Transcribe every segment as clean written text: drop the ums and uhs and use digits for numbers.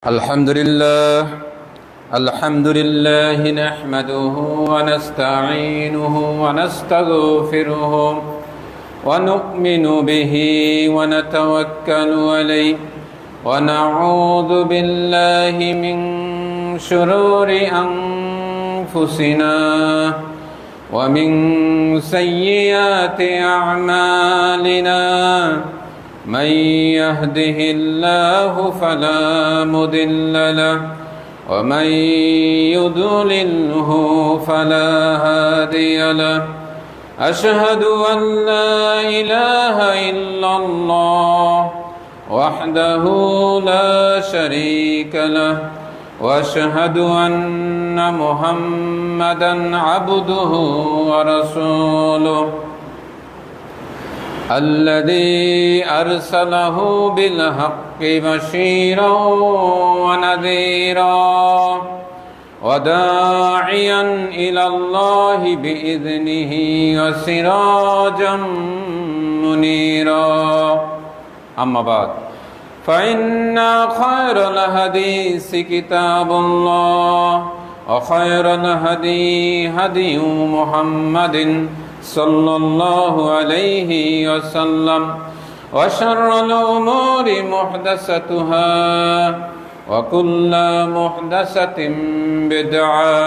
الحمد لله نحمده ونستعينه ونستغفره ونؤمن به ونتوكل عليه ونعوذ بالله من شرور أنفسنا ومن سيئات أعمالنا من يهده الله فلا مضل له ومن يضلله فلا هادي له أشهد أن لا إله إلا الله وحده لا شريك له وأشهد أن محمدا عبده ورسوله الذي أرسله بالحق بشيرا ونذيرا وداعيا إلى الله بإذنه وسراجا منيرا أما بعد فإن خير الحديث كتاب الله وخير الهدي هدي محمد صلى الله عليه وسلم وشر الأمور محدثاتها وكل محدثة بدعة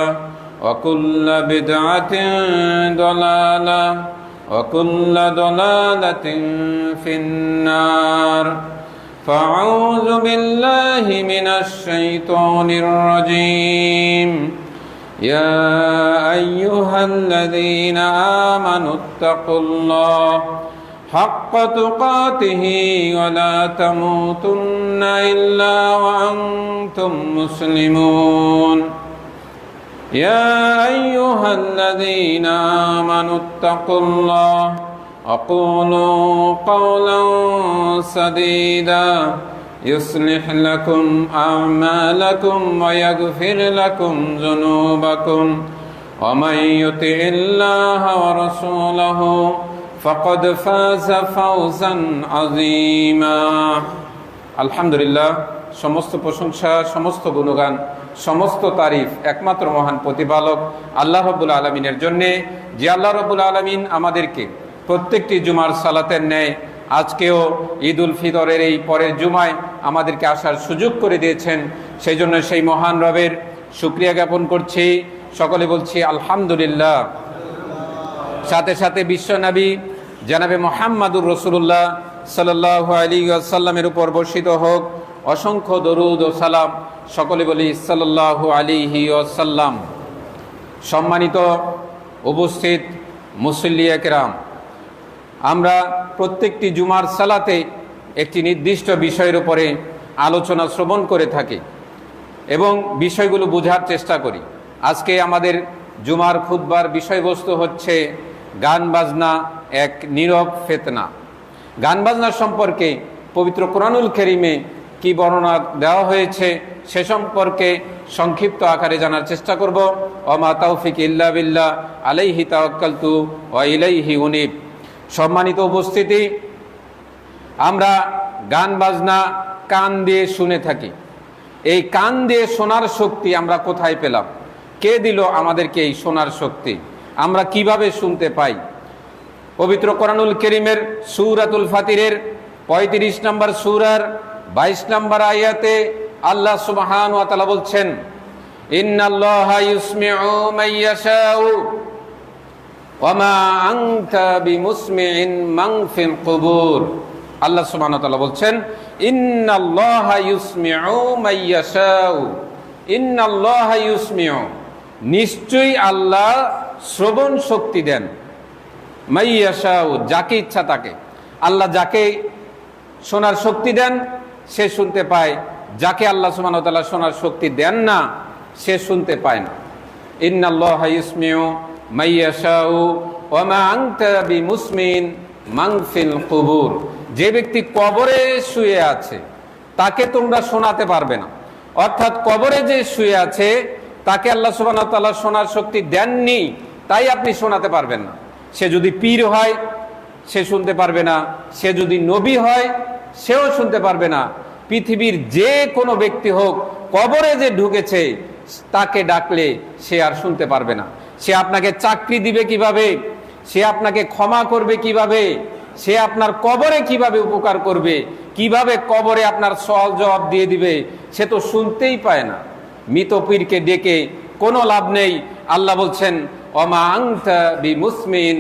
وكل بدعة ضلالة وكل ضلالة في النار فأعوذ بالله من الشيطان الرجيم يا أيها الذين آمنوا اتقوا الله حق تقاته ولا تموتن إلا وأنتم مسلمون يا أيها الذين آمنوا اتقوا الله وقولوا قولا سديدا يصلح لكم أعمالكم ويغفر لكم ذنوبكم ومن يطع الله ورسوله فقد فاز فوزا عظيما আলহামদুলিল্লাহ, সমস্ত প্রশংসা, সমস্ত গুণগান, সমস্ত তারিফ একমাত্র মহান প্রতিপালক আল্লাহ রাব্বুল আলামিনের জন্যে, যে আল্লাহ রাব্বুল আলামিন আমাদেরকে প্রত্যেকটি জুমার সালাতের ন্যায় আজকেও ঈদ উল ফিতরের এই পরের জুমায় আমাদেরকে আসার সুযোগ করে দিয়েছেন। সেই জন্য সেই মহান রবের শুকরিয়া জ্ঞাপন করছি। সকলে বলছি আলহামদুলিল্লাহ। সাথে সাথে বিশ্বনবী জনাবে মুহাম্মাদুর রাসূলুল্লাহ সাল্লাল্লাহু আলাইহি ওয়াসাল্লামের উপর বর্ষিত হোক অসংখ্য দরুদ ও সালাম। সকলে বলি সাল্লাল্লাহু আলাইহি ওয়াসাল্লাম। সম্মানিত উপস্থিত মুসল্লি একরাম, আমরা প্রত্যেকটি জুমার সালাতে একটি নির্দিষ্ট বিষয়ের উপরে আলোচনা শ্রবণ করে থাকি এবং বিষয়গুলো বোঝার চেষ্টা করি। আজকে আমাদের জুমার খুতবার বিষয়বস্তু হচ্ছে গান বাজনা এক নীরব ফিতনা। গান বাজনা সম্পর্কে পবিত্র কোরআনুল কারীমে কি বর্ণনা দেওয়া হয়েছে সে সম্পর্কে সংক্ষিপ্ত আকারে জানার চেষ্টা করব। ওমা তাওফিক ইল্লা বিল্লাহ আলাইহি তাওয়াক্কালতু ওয়া ইলাইহি উনীব। সম্মানিত উপস্থিতি, আমরা গান বাজনা কান দিয়ে শুনে থাকি। এই কান দিয়ে শোনার শক্তি আমরা কোথায় পেলাম? কে দিল আমাদেরকে এই শোনার শক্তি? আমরা কিভাবে শুনতে পাই? পবিত্র কোরআনুল কারীমের সূরাতুল ফাতিরের ৩৫ নম্বর সূরার ২২ নম্বর আয়াতে আল্লাহ সুবহানাহু ওয়া তাআলা বলছেন, ইন্নাল্লাহা ইউসমিউ মান ইয়াশাউ ওয়ামা আনতা বিমুসমিইন মান ফিল কুবুর। আল্লাহ সুবহানাহু ওয়া তাআলা বলছেন, ইন্নাল্লাহা ইউসমিউ মান ইয়াশাউ। ইন্নাল্লাহা ইউসমিউ, নিশ্চয়ই আল্লাহ শ্রবণ শক্তি দেন। মান ইয়াশাউ, যাকে ইচ্ছা তাকে। আল্লাহ যাকে শোনার শক্তি দেন সে শুনতে পায়, যাকে আল্লাহ সুবহানাহু ওয়া তাআলা শোনার শক্তি দেন না সে শুনতে পায় না। ইন্নাল্লাহা ইউসমিউ মান ইয়াশাউ ওয়া মা আনতা বিমুসমিন মান ফিল কুবুর। যে ব্যক্তি কবরে শুয়ে আছে তাকে তোমরা শোনাতে পারবে না। অর্থাৎ কবরে যে শুয়ে আছে তাকে আল্লাহ সুবহানাহু ওয়া তাআলা শোনার শক্তি দেননি, তাই আপনি শোনাতে পারবেন না। সে যদি পীর হয় সে শুনতে পারবে না, সে যদি নবী হয় সেও শুনতে পারবে না। পৃথিবীর যে কোনো ব্যক্তি হোক, কবরে যে ঢুকেছে তাকে ডাকলে সে আর শুনতে পারবে না। সে আপনাকে চাকরি দিবে কিভাবে, সে আপনাকে ক্ষমা করবে কিভাবে, সে আপনার কবরে কিভাবে উপকার করবে, কিভাবে কবরে আপনার সওয়াল জবাব দিয়ে দিবে, সে তো শুনতেই পায় না। মৃত পীরকে ডেকে কোনো লাভ নেই। আল্লাহ বলছেন ওমা আনতা বিমুসমিন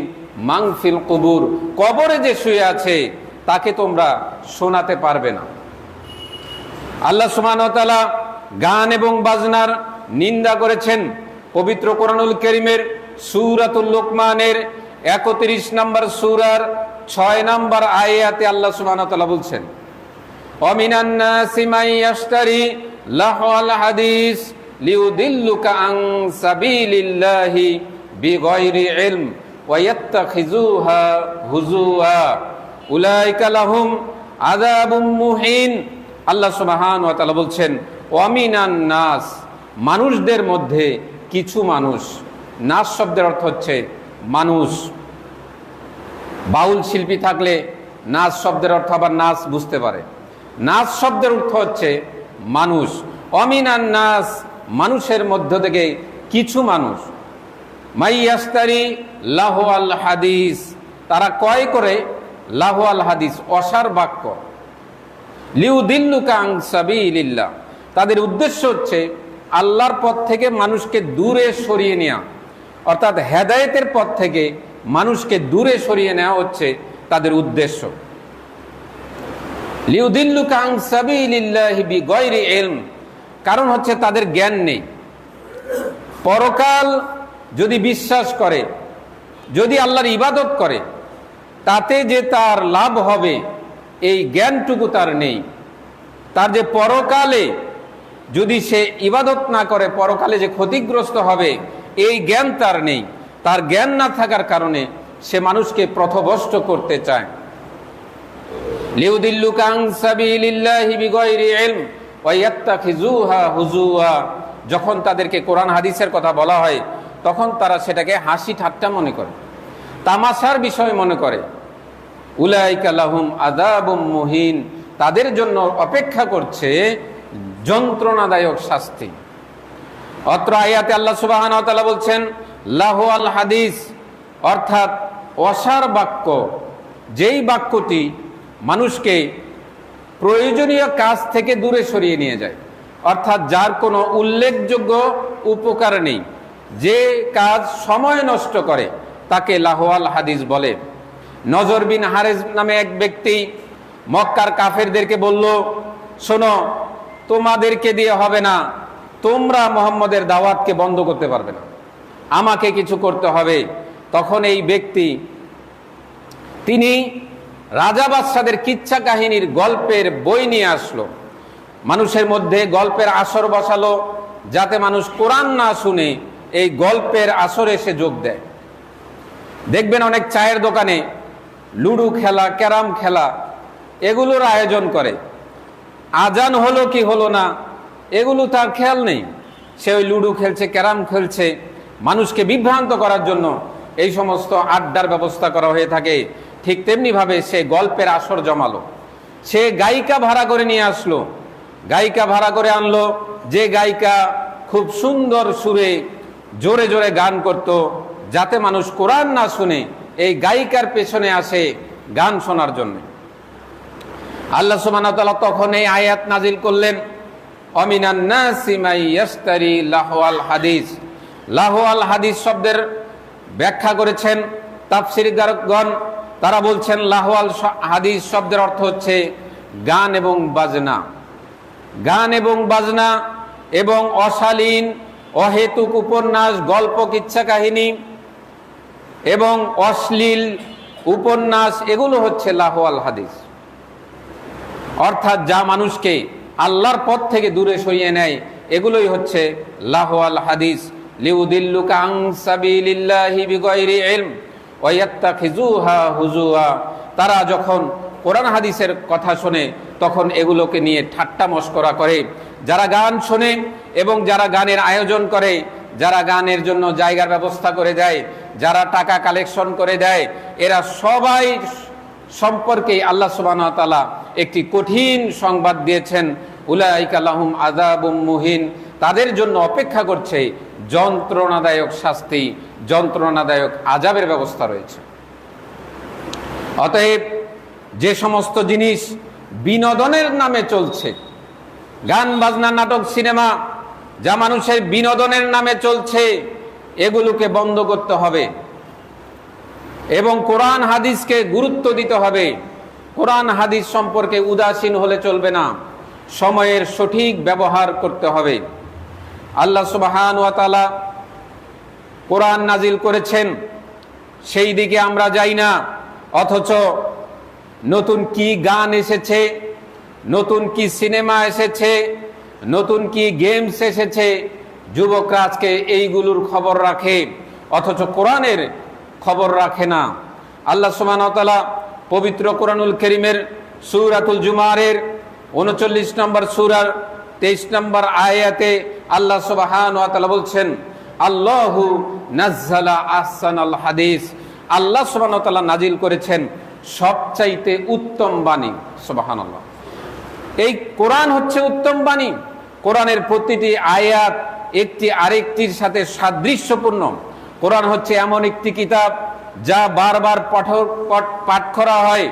মান ফিল কুবুর, কবরে যে শুয়ে আছে তাকে তোমরা শোনাতে পারবে না। আল্লাহ সুবহানাহু ওয়া তাআলা গান এবং বাজনার নিন্দা করেছেন। পবিত্র কোরআনুল কারীমের সূরাতুল লুকমানের 31 নম্বর সূরার 6 নম্বর আয়াতে আল্লাহ সুবহানাহু ওয়া তাআলা বলছেন ওয়ামিনান নাসি মান ইয়াশতারি লাহওয়াল হাদিস লিউদিল্লুকা আন সাবিলিল্লাহি বিগাইরি ইলম ওয়া ইয়াত্তাখিযুহা হুজুয়া উলাইকা লাহুম আযাবুম মুহিন। আল্লাহ সুবহানাহু ওয়া তাআলা বলছেন ওয়ামিনান নাস, মানুষদের মধ্যে কিছু মানুষ। নাস শব্দের অর্থ হচ্ছে মানুষ। বাউল শিল্পী থাকলে নাচ শব্দের অর্থ আবার নাচ বুঝতে পারে। নাচ শব্দের অর্থ হচ্ছে মানুষ। অমিনান নাস, মানুষের মধ্য থেকে কিছু মানুষ। মাইয়াস্তারি লাহওয়াল হাদিস, তারা ক্রয় করে লাহওয়াল হাদিস, অসার বাক্য। লিউদিল্লুকা আন সাবিলিল্লাহ, তাদের উদ্দেশ্য হচ্ছে আল্লাহর পথ থেকে মানুষকে দূরে সরিয়ে নেওয়া, অর্থাৎ হেদায়েতের পথ থেকে মানুষকে দূরে সরিয়ে নেওয়া হচ্ছে তাদের উদ্দেশ্য। লিউদিল্লুকা আন সাবিলিল্লাহি বিগাইরি ইলম, কারণ হচ্ছে তাদের জ্ঞান নেই। পরকাল যদি বিশ্বাস করে, যদি আল্লাহর ইবাদত করে, তাতে যে তার লাভ হবে এই জ্ঞানটুকু তার নেই। তার যে পরকালে যদি সে ইবাদত না করে পরকালে যে ক্ষতিগ্রস্ত হবে এই জ্ঞান তার নেই। তার জ্ঞান না থাকার কারণে সে মানুষকে পথভ্রষ্ট করতে চায়। লিউদিল্লুকা আন সাবিলিল্লাহি বিগাইরি ইলম ওয়া ইয়াত্তাখিযুহা হুজুয়া, যখন তাদেরকে কোরআন হাদিসের কথা বলা হয় তখন তারা সেটাকে হাসি ঠাট্টা মনে করে, তামাশার বিষয় মনে করে। উলাইকা লাহুম আযাবুম মুহিন, তাদের জন্য অপেক্ষা করছে যন্ত্রণাদায়ক শাস্তি। অত্র আয়াতে আল্লাহ সুবহানাহু ওয়া তাআলা বলছেন লাহওয়াল হাদিস, অর্থাৎ অসার বাক্য, যেই বাক্যটি মানুষকে প্রয়োজনীয় কাজ থেকে দূরে সরিয়ে নিয়ে যায়, অর্থাৎ যার কোনো উল্লেখযোগ্য উপকার নেই, যে কাজ সময় নষ্ট করে তাকে লাহওয়াল হাদিস বলে। নজর বিন হারেজ নামে এক ব্যক্তি মক্কার কাফেরদেরকে বলল, শোনো, তোমাদেরকে দিয়ে হবে না, তোমরা মুহাম্মদের দাওয়াতকে বন্ধ করতে পারবে না, আমাকে কিছু করতে হবে। তখন এই ব্যক্তি তিনি রাজা বাদশাদের কিচ্ছা কাহিনীর গল্পের বই নিয়ে আসলো, মানুষের মধ্যে গল্পের আসর বসালো, যাতে মানুষ কোরআন না শুনে এই গল্পের আসরে এসে যোগ দেয়। দেখবেন অনেক চায়ের দোকানে লুডু খেলা, ক্যারাম খেলা এগুলোর আয়োজন করে। আজান হলো কি হলো না এগুলো তার খেয়াল নেই, সে ওই লুডু খেলছে, ক্যারাম খেলছে। মানুষকে বিভ্রান্ত করার জন্য এই সমস্ত আড্ডার ব্যবস্থা করা হয়ে থাকে। ঠিক তেমনিভাবে সে গল্পের আসর জমালো, সে গায়িকা ভাড়া করে নিয়ে আসলো, গায়িকা ভাড়া করে আনলো, যে গায়িকা খুব সুন্দর সুরে জোরে জোরে গান করত, যাতে মানুষ কোরআন না শুনে এই গায়িকার পেছনে আসে গান শোনার জন্য। আল্লাহ সুবহানাহু ওয়া তাআলা তখন এই আয়াত নাজিল করলেন অমিনান নাসি মান ইয়াশতারি লাহওয়াল হাদিস। লাহওয়াল হাদিস শব্দের ব্যাখ্যা করেছেন তাফসীরকারগণ। তারা বলছেন লাহওয়াল হাদিস শব্দের অর্থ হচ্ছে গান এবং বাজনা। গান এবং বাজনা এবং অশালীন অহেতুক উপন্যাস, গল্প, কিচ্ছা কাহিনী এবং অশ্লীল উপন্যাস, এগুলো হচ্ছে লাহওয়াল হাদিস। অর্থাৎ যা মানুষকে আল্লাহর পথ থেকে দূরে সরিয়ে নেয় এগুলোই হচ্ছে লাহওয়াল হাদিস। লিউদিল্লুকা আন সাবিলিল্লাহি বিগাইরি ইলম ওয়া ইয়াত্তাখিযুহা হুজুয়া, তারা যখন কোরআন হাদিসের কথা শোনে তখন এগুলোকে নিয়ে ঠাট্টা মশকরা করে। যারা গান শোনে এবং যারা গানের আয়োজন করে, যারা গানের জন্য জায়গার ব্যবস্থা করে দেয়, যারা টাকা কালেকশন করে দেয়, এরা সবাই সম্পর্কেই আল্লাহ সুবহানাহু ওয়া তাআলা একটি কঠিন সংবাদ দিয়েছেন, উলাইকা লাহুম আযাবুম মুহিন, তাদের জন্য অপেক্ষা করছে যন্ত্রণাদায়ক শাস্তি, যন্ত্রণাদায়ক আযাবের ব্যবস্থা রয়েছে। অতএব যে সমস্ত জিনিস বিনোদনের নামে চলছে, গান বাজনা, নাটক, সিনেমা, যা মানুষের বিনোদনের নামে চলছে, এগুলোকে বন্ধ করতে হবে এবং কোরআন হাদিসকে গুরুত্ব দিতে হবে। কোরআন হাদিস সম্পর্কে উদাসীন হলে চলবে না, সময়ের সঠিক ব্যবহার করতে হবে। আল্লাহ সুবহানাহু ওয়া তাআলা কোরআন নাজিল করেছেন, সেই দিকে আমরা যাই না, অথচ নতুন কি গান এসেছে, নতুন কি সিনেমা এসেছে, নতুন কি গেমস এসেছে, যুবকরা আজকে এইগুলোর খবর রাখে, অথচ কোরআনের খবর রাখে না। আল্লাহ সুবহানাহু ওয়া তাআলা পবিত্র কোরআনুল কারীমের সূরাতুল জুমারের 39 নম্বর সূরার 23 নম্বর আয়াতে আল্লাহ সুবহানাহু ওয়া তাআলা বলছেন, আল্লাহু নাজ্জালা আহসানাল হাদিস, আল্লাহ সুবহানাহু ওয়া তাআলা নাজিল করেছেন সবচাইতে উত্তম বাণী। সুবহানাল্লাহ, এই কোরআন হচ্ছে উত্তম বাণী। কোরআনের প্রতিটি আয়াত একটি আরেকটির সাথে সাদৃশ্যপূর্ণ। কোরআন হচ্ছে এমন একটি কিতাব যা বারবার পাঠ করা হয়,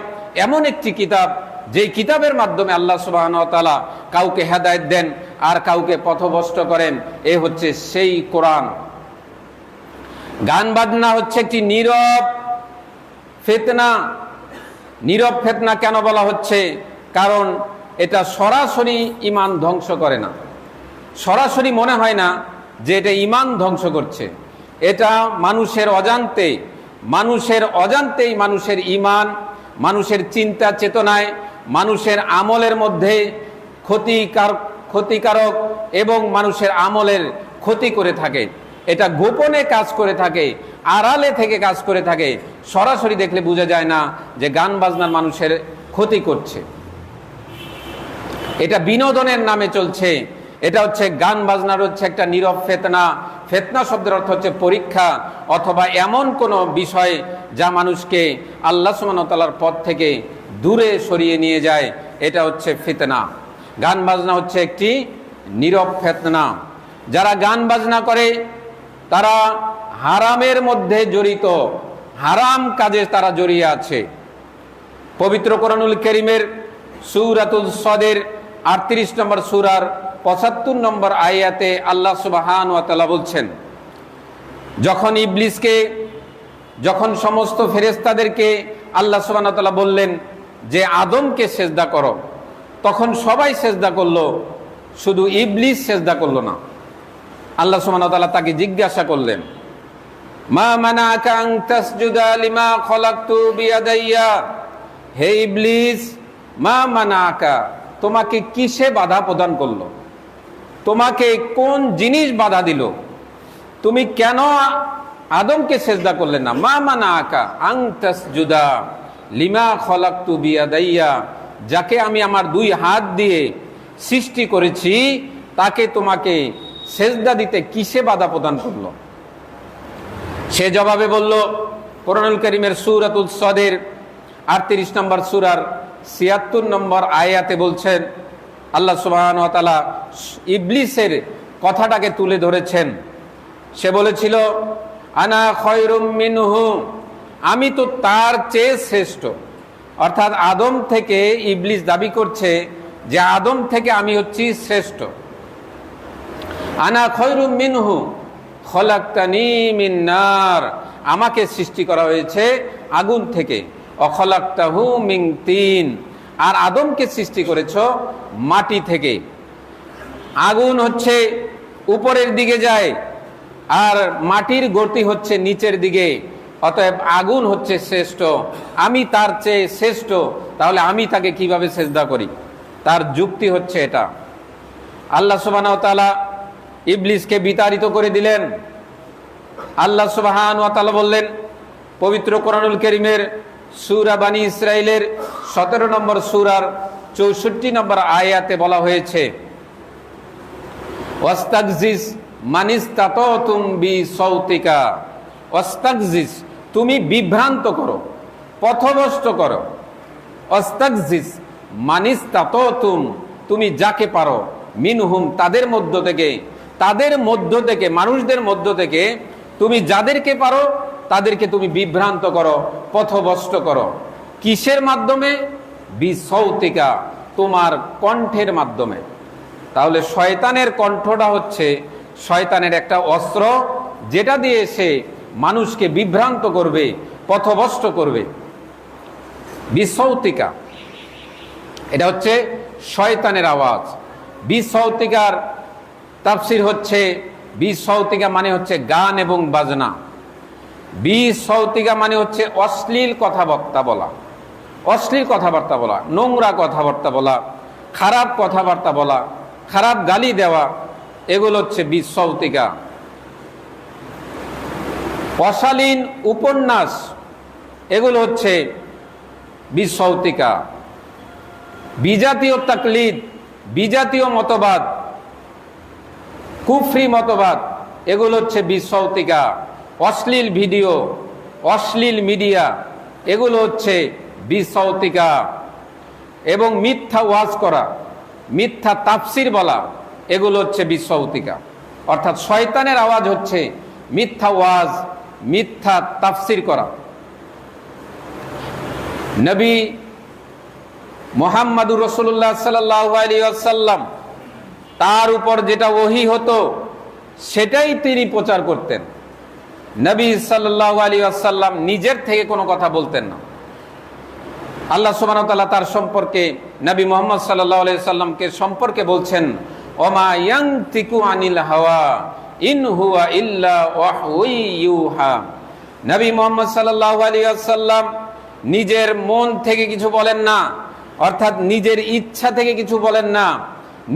এমন একটি কিতাব যেই কিতাবের মাধ্যমে আল্লাহ সুবহানাহু ওয়া তাআলা কাউকে হেদায়েত দেন আর কাউকে পথভ্রষ্ট করেন। এ হচ্ছে সেই কোরআন। গান বাজনা হচ্ছে একটি নীরব ফিতনা। নীরব ফিতনা কেন বলা হচ্ছে? কারণ এটা সরাসরি ঈমান ধ্বংস করে না, সরাসরি মনে হয় না যে এটা ঈমান ধ্বংস করছে। এটা মানুষের অজান্তেই মানুষের ঈমান, মানুষের চিন্তা চেতনায়, মানুষের আমলের মধ্যে ক্ষতিকারক এবং মানুষের আমলের ক্ষতি করে থাকে। এটা গোপনে কাজ করে থাকে, আড়ালে থেকে কাজ করে থাকে। সরাসরি দেখলে বোঝা যায় না যে গান বাজনার মানুষের ক্ষতি করছে। এটা বিনোদনের নামে চলছে। এটা হচ্ছে গান বাজনার হচ্ছে একটা নীরব ফিতনা। ফিতনা শব্দের অর্থ হচ্ছে পরীক্ষা অথবা এমন কোনো বিষয় যা মানুষকে আল্লাহ সুবহানাহু ওয়া তাআলার পথ থেকে দূরে সরিয়ে নিয়ে যায়, এটা হচ্ছে ফিতনা। গান বাজনা হচ্ছে একটি নীরব ফিতনা। যারা গান বাজনা করে তারা হারামের মধ্যে জড়িত, হারাম কাজে তারা জড়িয়ে আছে। পবিত্র কোরআনুল কারীমের সূরাতুল সদের 38 নম্বর সূরার 75 নম্বর আয়াতে আল্লাহ সুবহানাহু ওয়া তাআলা বলছেন, যখন সমস্ত ফেরেশতাদেরকে আল্লাহ সুবহানাহু ওয়া তাআলা বললেন যে আদমকে সেজদা করো, তখন সবাই সেজদা করলো, শুধু ইবলিস সেজদা করলো না। আল্লাহ সুবহানাহু ওয়া তাআলা তাকে জিজ্ঞাসা করলেন, মা মানাকা আন তাসজুদা লিমা খলাকতু বিয়াদাইয়া, হে ইবলিস, মা মানাকা, তোমাকে কিসে বাধা প্রদান করলো? তোমাকে কোন জিনিস বাধা দিল? তুমি কেন আদমকে সেজদা করলে না? মা মানাকা আন তাসজুদা লিমা খলাকতু বিয়াদাইয়া, যাকে আমি আমার 2 হাত দিয়ে সৃষ্টি করেছি, তাকে তোমাকে সেজদা দিতে কিসে বাধা প্রদান করলো? সে জবাবে বলল, কোরআনুল কারীমের সূরাতুল সদের 38 নম্বর সূরার 76 নম্বর আয়াতে বলছেন, আল্লাহ সুবহানাহু ওয়া তাআলা ইবলিসের কথাটাকে তুলে ধরেছেন। সে বলেছিল, আনা খায়রুম মিনহু, আমি তো তার চেয়ে শ্রেষ্ঠ। অর্থাৎ আদম থেকে ইবলিস দাবি করছে যে আদম থেকে আমি হচ্ছি শ্রেষ্ঠ। আনা খায়রুম মিনহু খলাকতানি মিন নার, আমাকে সৃষ্টি করা হয়েছে আগুন থেকে। অখলাকতাহু মিন তিন, আর আদমকে সৃষ্টি করেছো মাটি থেকে। আগুন হচ্ছে উপরের দিকে যায় আর মাটির গতি হচ্ছে নিচের দিকে, অতএব আগুন হচ্ছে শ্রেষ্ঠ, আমি তার চেয়ে শ্রেষ্ঠ, তাহলে আমি তাকে কিভাবে সেজদা করি? তার যুক্তি হচ্ছে এটা। আল্লাহ সুবহানাহু ওয়া তাআলা ইবলিসকে বিতাড়িত করে দিলেন। আল্লাহ সুবহানাহু ওয়া তাআলা বললেন পবিত্র কোরআনুল কারীমের সূরা বানী ইসরাঈলের 17 নম্বর সূরার 64 নম্বর আয়াতে বলা হয়েছে, ওয়াস্তাগজিস মানিস্তাতাতুম বিসাউতিকা, ওয়াস্তাগজিস, তুমি বিভ্রান্ত করো, পথভ্রষ্ট করো, অস্তাগজিস মানিস্তাতুম, তুমি যাকে পারো, মিনহুম তাদের মধ্য থেকে মানুষদের মধ্য থেকে তুমি যাদেরকে পারো তাদেরকে তুমি বিভ্রান্ত করো, পথভ্রষ্ট করো। কিসের মাধ্যমে? বিসৌতিকা, তোমার কণ্ঠের মাধ্যমে। তাহলে শয়তানের কণ্ঠটা হচ্ছে শয়তানের একটা অস্ত্র, যেটা দিয়ে সে মানুষকে বিভ্রান্ত করবে, পথভ্রষ্ট করবে। বিসৌতিকা, এটা হচ্ছে শয়তানের আওয়াজ। বিসৌতিকার তাফসীর হচ্ছে, বিসৌতিকা মানে হচ্ছে গান এবং বাজনা। বিসৌতিকা মানে হচ্ছে অশ্লীল কথাবার্তা বলা, অশ্লীল কথাবার্তা বলা, নোংরা কথাবার্তা বলা, খারাপ কথাবার্তা বলা, খারাপ গালি দেওয়া, এগুলো হচ্ছে বিসৌতিকা। অশালীন উপন্যাস, এগুলো হচ্ছে বিসৌতিকা। বিজাতীয় তাকলিদ, বিজাতীয় মতবাদ, কুফরি মতবাদ, এগুলো হচ্ছে বিসৌতিকা। অশ্লীল ভিডিও, অশ্লীল মিডিয়া, এগুলো হচ্ছে বিসৌতিকা। এবং মিথ্যা ওয়াজ করা, মিথ্যা তাফসির বলা, এগুলো হচ্ছে বিসৌতিকা। অর্থাৎ শয়তানের আওয়াজ হচ্ছে মিথ্যা ওয়াজ, মিথ্যা তাফসির করা। নবী মুহাম্মদুর রাসূলুল্লাহ সাল্লাল্লাহু আলাইহি ওয়াসাল্লাম, তার উপর যেটা ওহী হতো সেটাই তিনি প্রচার করতেন। নবী সাল্লাল্লাহু আলাইহি ওয়াসাল্লাম নিজের থেকে কোনো কথা বলতেন না। আল্লাহ সুবহানাহু ওয়া তাআলা তার সম্পর্কে, নবী মুহাম্মদ সাল্লাল্লাহু আলাইহি ওয়াসাল্লামকে সম্পর্কে বলছেন, ওমা ইয়ানতিকু আনিল হাওয়া ইন হুয়া ইল্লা ওয়াহয়ুন ইউহা। নবী মুহাম্মদ সাল্লাল্লাহু আলাইহি ওয়াসাল্লাম নিজের মন থেকে কিছু বলেন না, অর্থাৎ নিজের ইচ্ছা থেকে কিছু বলেন না,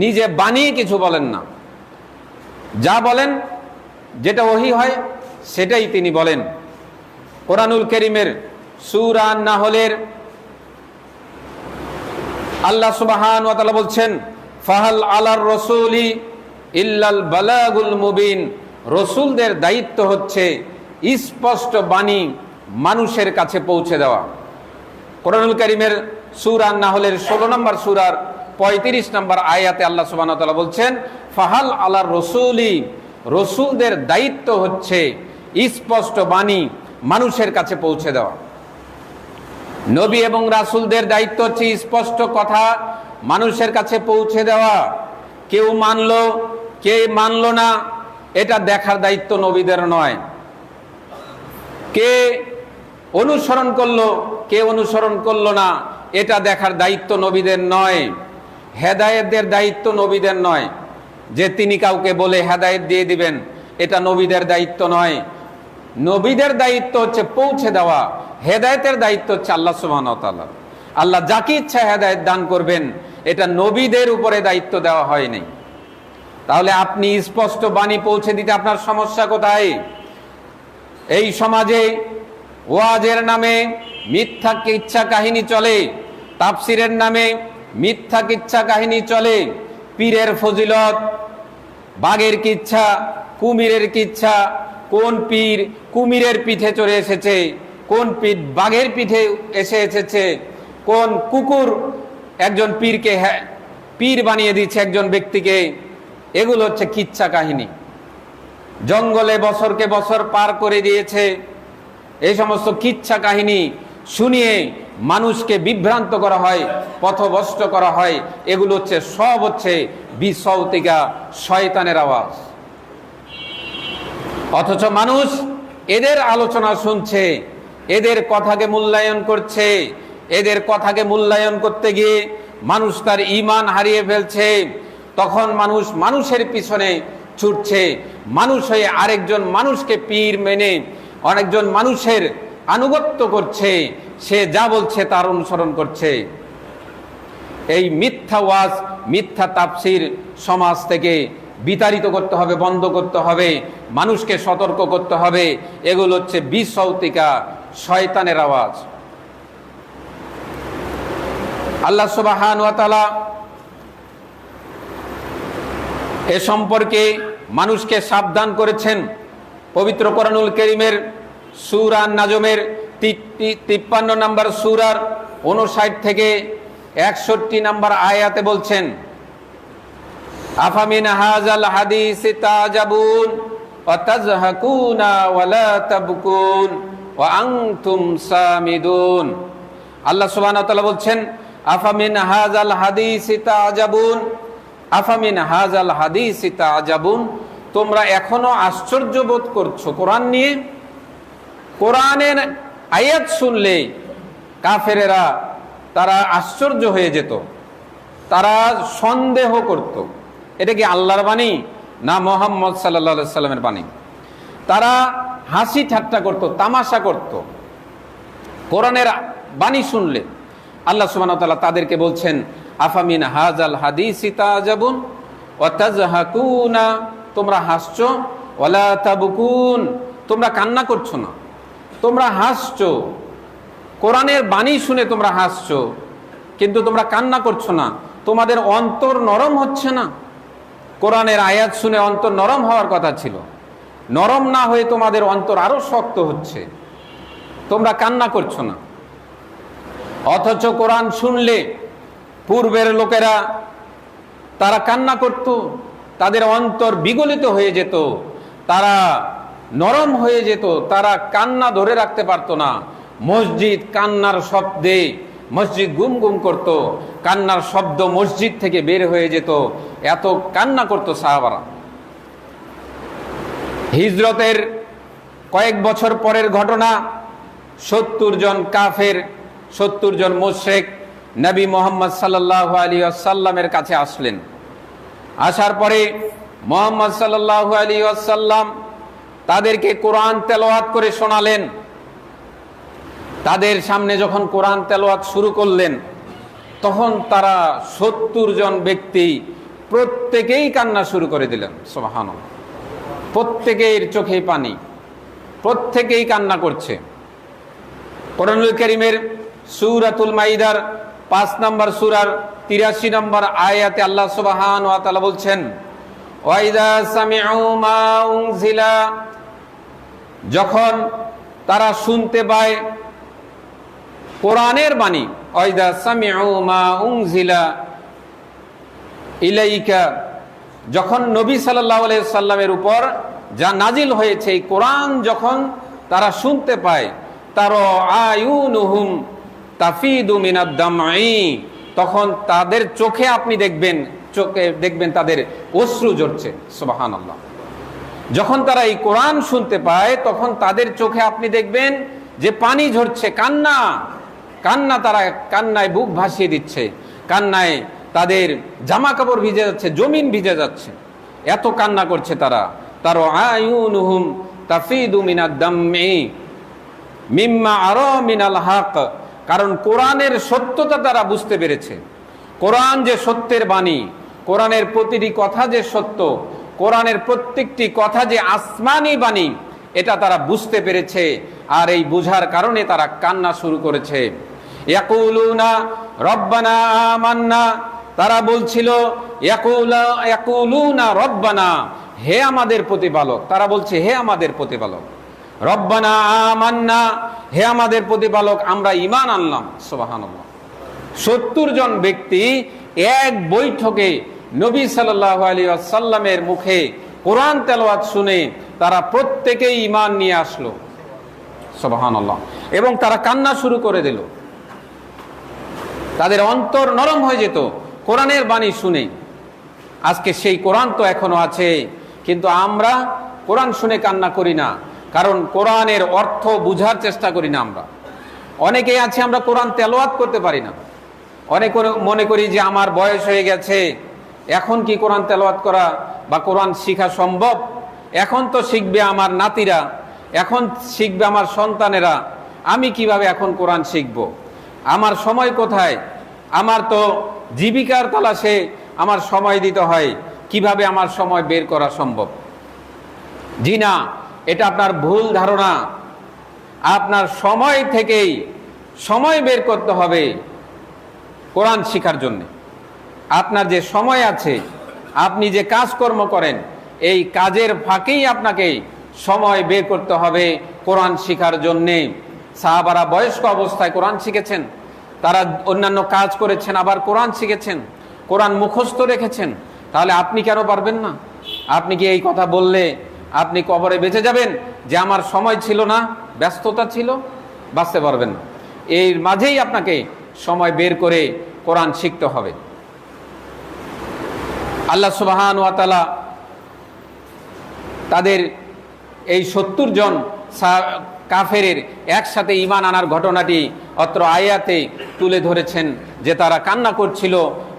নিজে বানিয়ে কিছু বলেন না। যা বলেন, যেটা ওহী হয় সেটাই তিনি বলেন। কোরআনুল কারীমের সূরা আন-নাহলের আল্লাহ সুবহানাহু ওয়া তাআলা বলছেন, ফাহাল আলার রাসূলি ইল্লাল বালাগুল মুবিন। রাসূলদের দায়িত্ব হচ্ছে স্পষ্ট বাণী মানুষের কাছে পৌঁছে দেওয়া। কোরআনুল কারীমের সূরা আন-নাহলের 16 নম্বর সূরার 35 নম্বর আয়াতে আল্লাহ সুবহানাহু ওয়া তাআলা বলছেন, ফাহাল আলার রাসূলি, রাসূলদের দায়িত্ব হচ্ছে স্পষ্ট বাণী মানুষের কাছে পৌঁছে দেওয়া। নবী এবং রাসূলদের দায়িত্ব হচ্ছে স্পষ্ট কথা মানুষের কাছে পৌঁছে দেওয়া। কেউ মানলো, কে মানলো না, এটা দেখার দায়িত্ব নবীদের নয়। কে অনুসরণ করলো, কে অনুসরণ করলো না, এটা দেখার দায়িত্ব নবীদের নয়। হেদায়েতের দায়িত্ব নবীদের নয়, যে তিনি কাউকে বলে হেদায়েত দিয়ে দিবেন, এটা নবীদের দায়িত্ব নয়। নবীদের দায়িত্ব হচ্ছে পৌঁছে দেওয়া, হেদায়েতের দায়িত্ব হচ্ছে আল্লাহ সুবহানাহু ওয়া তাআলা। আল্লাহ যাকে ইচ্ছা হেদায়েত দান করবেন, এটা নবীদের উপরে দায়িত্ব দেওয়া হয়নি। তাহলে আপনি স্পষ্ট বাণী পৌঁছে দিতে আপনার সমস্যা কোথায়? এই সমাজে ওয়াজের নামে মিথ্যা কিচ্ছা কাহিনী চলে, তাফসিরের নামে মিথ্যা কিচ্ছা কাহিনী চলে, পীরের ফজিলত, বাঘের কিচ্ছা, কুমিরের কিচ্ছা, কোন পীর কুমিরের পিঠে চড়ে এসেছে, কোন পীর বাঘের পিঠে এসেছে, কোন কুকুর একজন পীরকে পীর বানিয়ে দিচ্ছে একজন ব্যক্তিকে। এগুলো হচ্ছে কিচ্ছা কাহিনী। জঙ্গলে বছরকে বছর পার করে দিয়েছে, এই সমস্ত কিচ্ছা কাহিনী শুনিয়ে মানুষকে বিভ্রান্ত করা হয়, পথভ্রষ্ট করা হয়। এগুলো হচ্ছে সব হচ্ছে বিসৌতিকা, শয়তানের আওয়াজ। অথচ মানুষ এদের আলোচনা শুনছে, এদের কথাকে মূল্যায়ন করছে। এদের কথাকে মূল্যায়ন করতে গিয়ে মানুষ তার ঈমান হারিয়ে ফেলছে। তখন মানুষ মানুষের পিছনে ছুটছে, মানুষ হয়ে আরেকজন মানুষকে পীর মেনে অনেকজন মানুষের আনুগত্য করছে, সে যা বলছে তার অনুসরণ করছে। এই মিথ্যা ওয়াজ, মিথ্যা তাফসির সমাজ থেকে বিতাড়িত করতে হবে, বন্ধ করতে হবে, মানুষকে সতর্ক করতে হবে। এগুলো হচ্ছে বিসৌতিকা, শয়তানের আওয়াজ। আল্লাহ সুবহানাহু ওয়া তাআলা এ সম্পর্কে মানুষকে সাবধান করেছেন। পবিত্র কোরআনুল কারীমের সূরা আন-নাজমের 53 নম্বর সূরার 59 থেকে 61 নম্বর আয়াতে বলছেন, আফামিন হাযাল হাদিসি তাজাবুন ওয়া তাযহাকুনা ওয়া লা তাবকুন ওয়া আনতুম সামিদুন। আল্লাহ সুবহানাহু ওয়া তাআলা বলছেন, আফামিন হাযাল হাদিসি তাজাবুন, আফামিন হাযাল হাদিসি তাজাবুন, তোমরা এখনো আশ্চর্য বোধ করছো কোরআন নিয়ে? কোরআনের আয়াত শুনলে কাফেরেরা তারা আশ্চর্য হয়ে যেত, তারা সন্দেহ করত এটা কি আল্লাহর বাণী না মুহাম্মদ সাল্লাল্লাহু আলাইহি সাল্লামের বাণী। তারা হাসি ঠাট্টা করত, তামাশা করত কোরআনের বাণী শুনলে। আল্লাহ সুবহানাহু ওয়া তাআলা তাদেরকে বলছেন, আফামিন হাযাল হাদিসি তাজাবুন ওয়া তাযহাকুনা, তোমরা হাসছো, ওয়ালা তাবকুন, তোমরা কান্না করছো না, তোমরা হাসছো। কোরআনের বাণী শুনে তোমরা হাসছো, কিন্তু তোমরা কান্না করছো না, তোমাদের অন্তর নরম হচ্ছে না। কোরআনের আয়াত শুনে অন্তর নরম হওয়ার কথা ছিল, নরম না হয়ে তোমাদের অন্তর আরো শক্ত হচ্ছে, তোমরা কান্না করছো না। অথচ কোরআন শুনলে পূর্বের লোকেরা তারা কান্না করত, তাদের অন্তর বিগলিত হয়ে যেত, তারা নরম হয়ে যেত, তারা কান্না ধরে রাখতে পারতো না। মসজিদ কান্নার শব্দে মসজিদ গুম গুম করত, কান্নার শব্দ মসজিদ থেকে বের হয়ে যেত, এত কান্না করত সাহাবারা। হিজরতের কয়েক বছর পরের ঘটনা, 70 জন কাফের, 70 জন মুশরিক নবী মুহাম্মদ সাল্লাল্লাহু আলাইহি ওয়াসাল্লামের কাছে আসলেন। আসার পরে মুহাম্মদ সাল্লাল্লাহু আলাইহি ওয়াসাল্লাম তাদেরকে কোরআন তেলাওয়াত করে শোনালেন। তাদের সামনে যখন কোরআন তেলাওয়াত শুরু করলেন, তখন তারা 70 জন ব্যক্তি প্রত্যেকেই কান্না শুরু করে দিলেন। সুবহানাল্লাহ, প্রত্যেকের চোখে পানি, প্রত্যেকেই কান্না করছে। কোরআনুল কারীমের সূরাতুল মাইদার 5 নম্বর সূরার 83 নম্বর আয়াতে আল্লাহ সুবহানাহু ওয়া তাআলা বলছেন, ওয়া ইযা সামি'উ মা উনজিলা, যখন তারা শুনতে পায় কোরআনের বাণী, ওয়া ইযা সামি'উ মা উনজিলা ইলাইকা, যখন নবী সাল্লাল্লাহু আলাইহি সাল্লামের উপর যা নাজিল হয়েছে এই কোরআন যখন তারা শুনতে পায়, তারা আয়ুনুহুম তাফিদু মিনাদ দামঈ, তখন তাদের চোখে আপনি দেখবেন, চোখে দেখবেন তাদের অশ্রু ঝরছে। সুবহানাল্লাহ, যখন তারা এই কোরআন শুনতে পায় তখন তাদের চোখে আপনি দেখবেন যে পানি ঝরছে, কান্না কান্না, তারা কান্নায় বুক ভাসিয়ে দিচ্ছে, কান্নায় তাদের জামা কাপড় ভিজে যাচ্ছে, জমিন ভিজে যাচ্ছে, এত কান্না করছে তারা। তারা আয়ুনুহুম তাফিদু মিনাদ দামঈ মিম্মা আরা মিনাল হক, কারণ কোরআনের সত্যতা তারা বুঝতে পেরেছে। কোরআন যে সত্যের বাণী, কোরআনের প্রতিটি কথা যে সত্য, কোরআনের প্রত্যেকটি কথা যে আসমানি বাণী, এটা তারা বুঝতে পেরেছে। আর এই বুঝার কারণে তারা কান্না শুরু করেছে। ইয়াকুলুনা রব্বানা আমান্না, তারা বলছিল ইয়াকুলুনা রব্বানা, হে আমাদের প্রতিপালক, তারা বলছে হে আমাদের প্রতিপালক, রব্বানা আমান্না, হে আমাদের প্রতিপালক, আমরা ঈমান আনলাম। সুবহানাল্লাহ, 70 জন ব্যক্তি এক বৈঠকে নবী সাল্লাল্লাহু আলাইহি ওয়াসাল্লামের মুখে কোরআন তেলাওয়াত শুনে তারা প্রত্যেকেই ঈমান নিয়ে আসলো। সুবহানাল্লাহ, এবং তারা কান্না শুরু করে দিল, তাদের অন্তর নরম হয়ে যেত কোরআনের বাণী শুনে। আজকে সেই কোরআন তো এখনো আছে, কিন্তু আমরা কোরআন শুনে কান্না করি না, কারণ কোরআনের অর্থ বুঝার চেষ্টা করি না। আমরা অনেকেই আছে আমরা কোরআন তেলাওয়াত করতে পারি না, অনেক মনে করি যে আমার বয়স হয়ে গেছে, এখন কি কোরআন তেলাওয়াত করা বা কোরআন শিখা সম্ভব? এখন তো শিখবে আমার নাতিরা, এখন শিখবে আমার সন্তানেরা, আমি কিভাবে এখন কোরআন শিখব? আমার সময় কোথায়? আমার তো জীবিকার তালাশে আমার সময় দিতে হয়, কিভাবে আমার সময় বের করা সম্ভব? জি না, এটা আপনার ভুল ধারণা। আপনার সময় থেকেই সময় বের করতে হবে কোরআন শিখার জন্য। আপনার যে সময় আছে, আপনি যে কাজকর্ম করেন, এই কাজের ফাঁকেই আপনাকে সময় বের করতে হবে কোরআন শিখার জন্যে। সাহাবারা বয়স্ক অবস্থায় কোরআন শিখেছেন, তারা অন্যান্য কাজ করেছেন, আবার কোরআন শিখেছেন, কোরআন মুখস্থ রেখেছেন, তাহলে আপনি কেন পারবেন না? আপনি কি এই কথা বললে আপনি কবরে বেঁচে যাবেন যে আমার সময় ছিল না, ব্যস্ততা ছিল? বাঁচতে পারবেন না। এর মাঝেই আপনাকে সময় বের করে কোরআন শিখতে হবে। আল্লাহ সুবহান ওয়া তাআলা তাদের এই 70 জন কাফেরের একসাথে ঈমান আনার ঘটনাটি অত্র আয়াতে তুলে ধরেছেন, যে তারা কান্না করছিল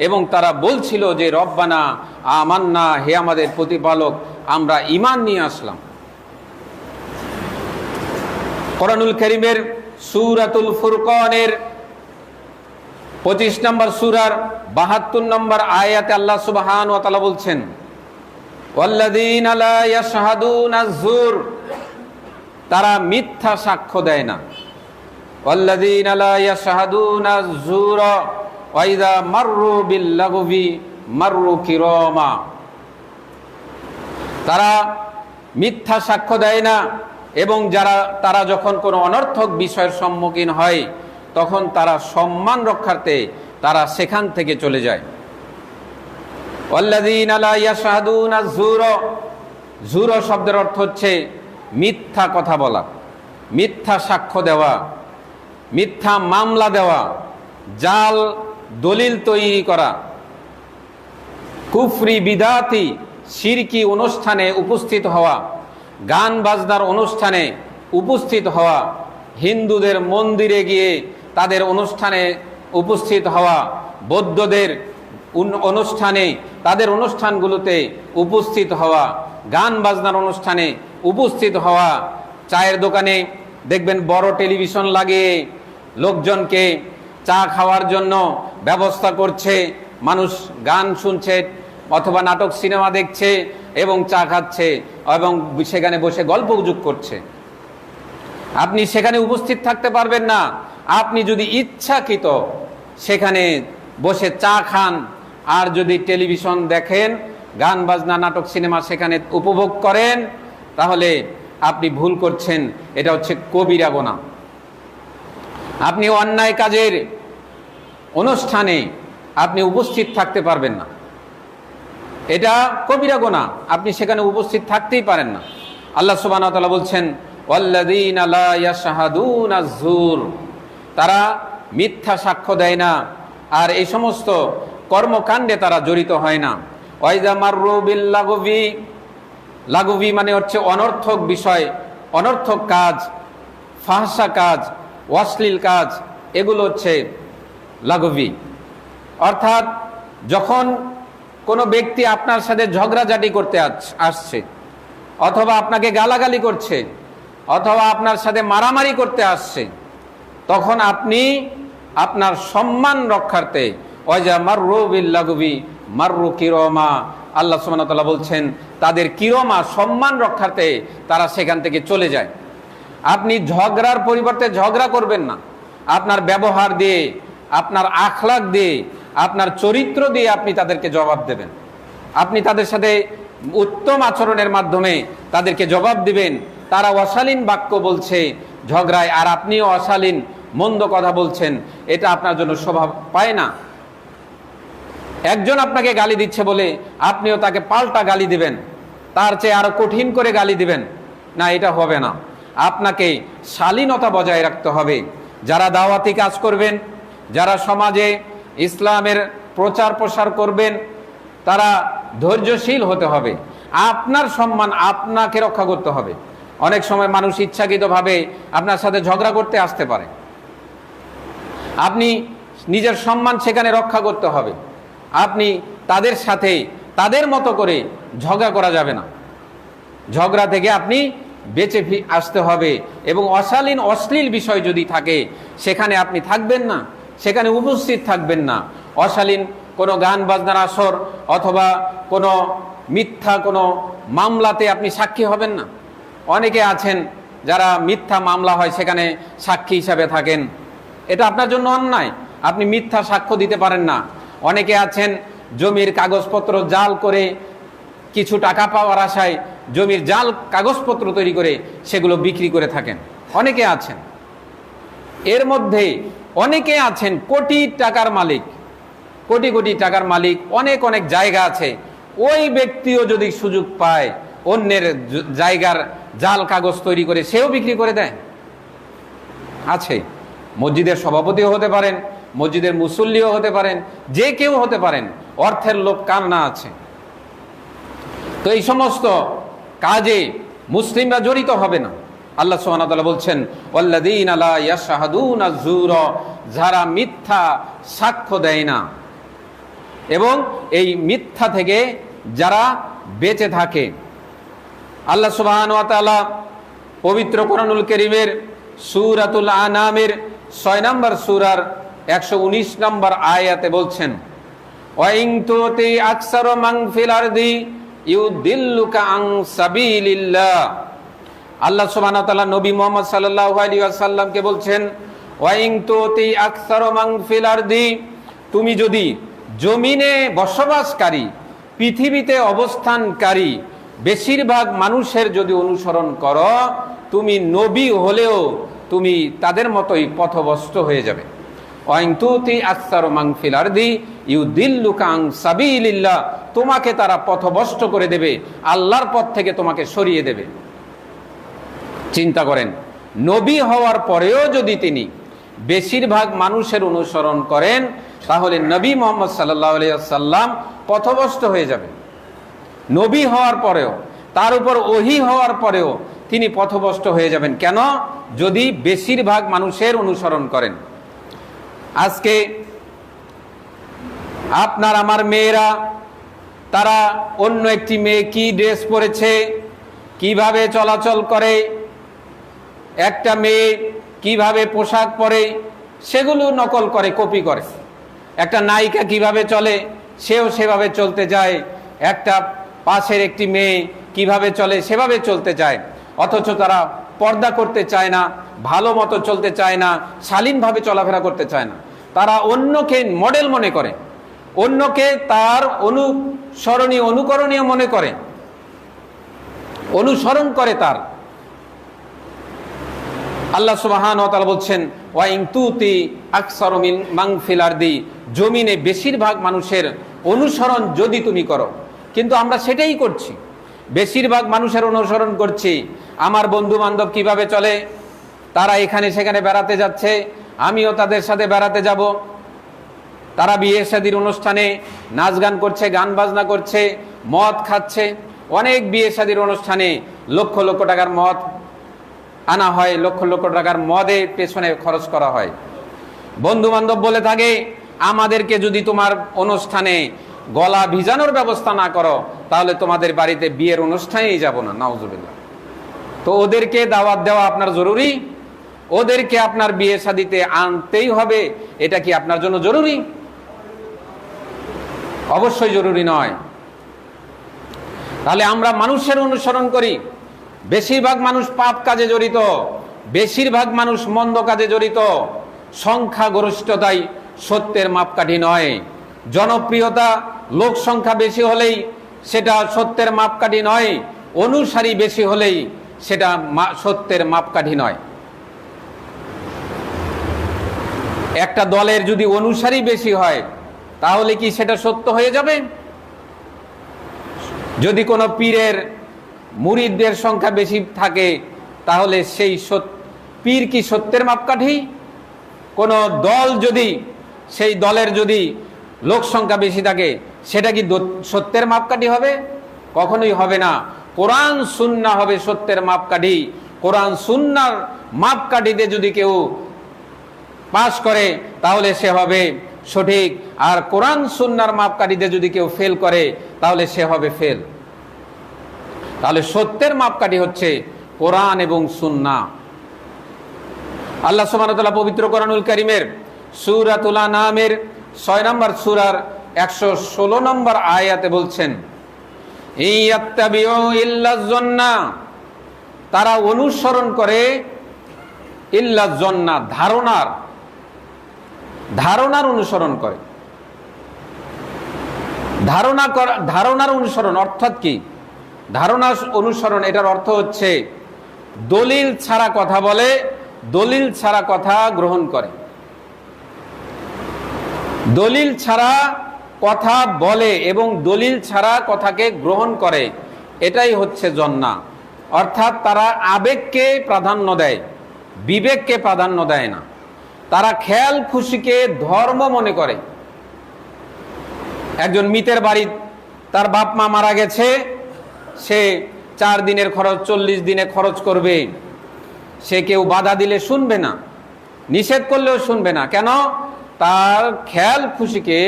এবং তারা বলছিল যে রব্বানা আমান্না, হে আমাদের প্রতিপালক, আমরা ঈমান নিয়ে আসলাম। কোরআনুল কারীমের সূরাতুল ফুরকানের 25 নম্বর সূরার 72 নম্বর আয়াতে আল্লাহ সুবহান ওয়া তাআলা বলছেন, ওয়াল্লাযীনা লা ইয়াশহাদুনা আয-যুর, তারা মিথ্যা সাক্ষ্য দেয় না। ওয়াল্লাযীনা লা ইয়াশহাদুনা আয-যুর ওয়া ইযা মাররু বিল-লাগবি মাররু কিরামা, তারা মিথ্যা সাক্ষ্য দেয় না এবং তারা যখন কোনো অনর্থক বিষয়ের সম্মুখীন হয় তখন তারা সম্মান রক্ষার্থে তারা সেখান থেকে চলে যায়। ওয়াল্লাযীনা লা ইয়াশহাদুনা আয-যুর, যুর শব্দের অর্থ হচ্ছে মিথ্যা কথা বলা, মিথ্যা সাক্ষ্য দেওয়া, মিথ্যা মামলা দেওয়া, জাল দলিল তৈরি করা, কুফরি বিদাতি শিরকি অনুষ্ঠানে উপস্থিত হওয়া, গান বাজনার অনুষ্ঠানে উপস্থিত হওয়া, হিন্দুদের মন্দিরে গিয়ে তাদের অনুষ্ঠানে উপস্থিত হওয়া, বৌদ্ধদের অনুষ্ঠানে তাদের অনুষ্ঠানগুলোতে উপস্থিত হওয়া, গান বাজনার অনুষ্ঠানে উপস্থিত হওয়া, চায়ের দোকানে দেখবেন বড় টেলিভিশন লাগিয়ে লোকজনকে চা খাওয়ার জন্য ব্যবস্থা করছে, মানুষ গান শুনছে অথবা নাটক সিনেমা দেখছে এবং চা খাচ্ছে এবং সেখানে বসে গল্পগুজব করছে। আপনি সেখানে উপস্থিত থাকতে পারবেন না। আপনি যদি ইচ্ছাকৃত সেখানে বসে চা খান আর যদি টেলিভিশন দেখেন, গান বাজনা নাটক সিনেমা সেখানে উপভোগ করেন, তাহলে আপনি ভুল করছেন। এটা হচ্ছে কবিরা গুনাহ। আপনি অন্যায় কাজের অনুষ্ঠানে আপনি উপস্থিত থাকতে পারবেন না, এটা কবিরা গুনাহ, আপনি সেখানে উপস্থিত থাকতেই পারেন না। আল্লাহ সুবহানাহু ওয়া তাআলা বলছেন, ওয়াল্লাযীনা লা ইয়াশহাদুনা আয-যুর, তারা মিথ্যা সাক্ষ্য দেয় না আর এই সমস্ত কর্মকাণ্ডে তারা জড়িত হয় না। ওয়াইযা মাররু বিল-লাগবি, লাগবি মানে হচ্ছে অনর্থক বিষয়, অনর্থক কাজ, ফাহশা কাজ, অশ্লীল কাজ, এগুলো হচ্ছে লাগবি। অর্থাৎ যখন কোনো ব্যক্তি আপনার সাথে ঝগড়াঝাটি করতে আসছে, অথবা আপনাকে গালাগালি করছে, অথবা আপনার সাথে মারামারি করতে আসছে, তখন আপনি আপনার সম্মান রক্ষার্থে ওয়াজা মাররু বিল-লাগবি মাররু কিরামা, আল্লাহ সুবহানাহু ওয়া তাআলা বলছেন তাদের কিরমা সম্মান রক্ষার্থে তারা সেখান থেকে চলে যায়। আপনি ঝগড়ার পরিবর্তে ঝগড়া করবেন না, আপনার ব্যবহার দিয়ে, আপনার আখলাক দিয়ে, আপনার চরিত্র দিয়ে আপনি তাদেরকে জবাব দেবেন। আপনি তাদের সাথে উত্তম আচরণের মাধ্যমে তাদেরকে জবাব দিবেন। তারা অশালীন বাক্য বলছে ঝগড়ায় আর আপনিও অশালীন মন্দ কথা বলছেন, এটা আপনার জন্য শোভা পায় না। একজন আপনাকে গালি দিচ্ছে বলে আপনিও তাকে পাল্টা গালি দিবেন, তার চেয়ে আরো কঠিন করে গালি দিবেন না, এটা হবে না। আপনাকে শালীনতা বজায় রাখতে হবে। যারা দাওয়াতি কাজ করবেন, যারা সমাজে ইসলামের প্রচার প্রসার করবেন, তারা ধৈর্যশীল হতে হবে। আপনার সম্মান আপনাকে রক্ষা করতে হবে। অনেক সময় মানুষ ইচ্ছাকৃতভাবে আপনার সাথে ঝগড়া করতে আসতে পারে, আপনি নিজের সম্মান সেখানে রক্ষা করতে হবে। আপনি তাদের সাথে তাদের মতো করে ঝগড়া করা যাবে না, ঝগড়া থেকে আপনি বেঁচে আসতে হবে এবং অশালীন অশ্লীল বিষয় যদি থাকে সেখানে আপনি থাকবেন না, সেখানে উপস্থিত থাকবেন না। অশালীন কোনো গান বাজনার আসর অথবা কোনো মিথ্যা কোনো মামলাতে আপনি সাক্ষী হবেন না। অনেকে আছেন যারা মিথ্যা মামলা হয় সেখানে সাক্ষী হিসাবে থাকেন, এটা আপনার জন্য অন্যায়, আপনি মিথ্যা সাক্ষ্য দিতে পারেন না। অনেকে আছেন জমির কাগজপত্র জাল করে কিছু টাকা পাওয়ার আশায় জমির জাল কাগজপত্র তৈরি করে সেগুলো বিক্রি করে থাকেন, অনেকে আছেন। এর মধ্যে অনেকে আছেন কোটি টাকার মালিক, কোটি কোটি টাকার মালিক, অনেক অনেক জায়গা আছে, ওই ব্যক্তিও যদি সুযোগ পায় অন্যের জায়গার জাল কাগজ তৈরি করে সেও বিক্রি করে দেয়। আছে, মসজিদের সভাপতিও হতে পারেন, মসজিদের মুসল্লিও হতে পারেন, যে কেউ হতে পারেন, অর্থের লোভ কার না আছে। তো এই সমস্ত কাজে মুসলিমরা জড়িত হবে না। আল্লাহ সুবহানাহু ওয়া তাআলা বলছেন, ওয়াল্লাযীনা লা ইয়াশহাদুনা যুর, যারা মিথ্যা সাক্ষ্য দেয় না এবং এই মিথ্যা থেকে যারা বেঁচে থাকে। আল্লাহ সুবহানাহু ওয়া তাআলা পবিত্র কোরআনুল কারীমের সূরাতুল আনামের 6 নম্বর সূরার 119 নম্বর আয়াতে বলছেন, ওয়া ইন তুতি আকসারু মান ফিল আরদি ইউদিল্লুকা আন সাবিলিল্লাহ। আল্লাহ সুবহানাহু ওয়া তাআলা নবী মুহাম্মদ সাল্লাল্লাহু আলাইহি ওয়াসাল্লামকে বলছেন, ওয়া ইন তুতি আকসারু মান ফিল আরদি, তুমি যদি জমিনে বসবাসকারী, পৃথিবীতে অবস্থানকারী বেশিরভাগ মানুষের যদি অনুসরণ করো, তুমি নবী হলেও তুমি তাদের মতোই পথভ্রষ্ট হয়ে যাবে। ওয়া ইন তুতি আকসারু মান ফিল আরদি ইউদিল্লুকা আন সাবিলিল্লাহ, তোমাকে তারা পথভ্রষ্ট করে দেবে, আল্লাহর পথ থেকে তোমাকে সরিয়ে দেবে। চিন্তা করেন, নবী হওয়ার পরেও যদি তিনি বেশিরভাগ মানুষের অনুসরণ করেন, তাহলে নবী মুহাম্মদ সাল্লাল্লাহু আলাইহি ওয়াসাল্লাম পথভ্রষ্ট হয়ে যাবে। নবী হওয়ার পরেও, তার উপর ওহী হওয়ার পরেও তিনি পথভ্রষ্ট হয়ে যাবেন। কেন? যদি বেশিরভাগ মানুষের অনুসরণ করেন। আজকে আপনার আমার মেয়েরা, তারা অন্য একটি মেয়ে কি ড্রেস পরেছে, কিভাবে চলাচল করে, একটা মেয়ে কিভাবে পোশাক পরে, সেগুলো নকল করে, কপি করে। একটা নায়িকা কিভাবে চলে, সেও সেভাবে চলতে যায়। একটা পাশের একটি মেয়ে কিভাবে চলে, সেভাবে চলতে চায়। অথচ তারা পর্দা করতে চায় না, ভালো মতো চলতে চায় না, শালীনভাবে চলাফেরা করতে চায় না। তারা অন্যকে মডেল মনে করে, অন্যকে তার অনুসরণীয়, অনুকরণীয় মনে করে, অনুসরণ করে তার। আল্লাহ সুবহানাহু ওয়া তাআলা বলছেন, ওয়া ইন তুতি আকসারু মান ফিল আরদি, জমিনে বেশিরভাগ মানুষের অনুসরণ যদি তুমি করো। কিন্তু আমরা সেটাই করছি, বেশিরভাগ মানুষের অনুসরণ করছি। আমার বন্ধু বান্ধব কিভাবে চলে, তারা এখানে সেখানে বেড়াতে যাচ্ছে, আমিও তাদের সাথে বেড়াতে যাব। তারা বিয়ে শাদীর অনুষ্ঠানে নাচ গান করছে, গান বাজনা করছে, মদ খাচ্ছে। অনেক বিয়ে শাদীর অনুষ্ঠানে লক্ষ লক্ষ টাকার মদ আনা হয়, লক্ষ লক্ষ টাকার মদের পেছনে খরচ করা হয়। বন্ধু বান্ধব বলে থাকে, আমাদেরকে যদি তোমার অনুষ্ঠানে গলা ভিজানোর ব্যবস্থা না করো, তাহলে তোমাদের বাড়িতে বিয়ের অনুষ্ঠানেই যাব না। নাউজুবিল্লাহ। তো ওদেরকে দাওয়াত দেওয়া আপনার জরুরি? ওদেরকে আপনার বিয়ে শাদীতে আনতেই হবে, এটা কি আপনার জন্য জরুরি? অবশ্যই জরুরি নয়। তাহলে আমরা মানুষের অনুসরণ করি, বেশিরভাগ মানুষ পাপ কাজে জড়িত, বেশিরভাগ মানুষ মন্দ কাজে জড়িত। সংখ্যাগরিষ্ঠতাই সত্যের মাপকাঠি নয়। জনপ্রিয়তা, লোক সংখ্যা বেশি হলেই সেটা সত্যের মাপকাঠি নয়। অনুসারী বেশি হলেই সেটা সত্যের মাপকাঠি নয়। একটা দলের যদি অনুসারী বেশি হয়, তাহলে কি সেটা সত্য হয়ে যাবে? যদি কোনো পীরের মুরিদদের সংখ্যা বেশি থাকে, তাহলে সেই পীর কি সত্যের মাপকাঠি? কোনো দল যদি, সেই দলের যদি লোক সংখ্যা বেশি থাকে, সেটা কি সত্যের মাপকাঠি হবে? কখনোই হবে না। কোরআন সুন্নাহ হবে সত্যের মাপকাঠি। কোরআন সুন্নাহর মাপকাঠিতে যদি কেউ পাশ করে, তাহলে সে হবে সঠিক। আর কোরআন সুন্নাহর মাপকাঠিতে যদি কেউ ফেল করে, তাহলে সে হবে ফেল। তাহলে সত্যের মাপকাঠি হচ্ছে কোরআন এবং সুন্নাহ। আল্লাহ সুবহানাহু ওয়া তাআলা পবিত্র কোরআনুল কারীমের সূরাতুল আনামের 6 নম্বর সূরার 116 নম্বর আয়াতে বলছেন, ইয়াত্তাবিউ ইল্লা যন্না, তারা অনুসরণ করে ইল্লা যন্না, ধারণার অনুসরণ করে। ধারণার অনুসরণ অর্থাৎ কি? ধারণার অনুসরণ, এটার অর্থ হচ্ছে দলিল ছাড়া কথা বলে, দলিল ছাড়া কথা গ্রহণ করে। দলিল ছাড়া কথা বলে এবং দলিল ছাড়া কথাকে গ্রহণ করে, এটাই হচ্ছে জন্না। অর্থাৎ তারা আবেগকে প্রাধান্য দেয়, বিবেককে প্রাধান্য দেয় না। তারা খেয়াল খুশিকে ধর্ম মনে করে। একজন মিতের বাড়ি তার বাপ মা মারা গেছে, সে 4 দিনের খরচ 40 দিনে খরচ করবে। সে কেউ বাধা দিলে শুনবে না, নিষেধ করলেও শুনবে না। কেন? তার খেয়াল খুশিকে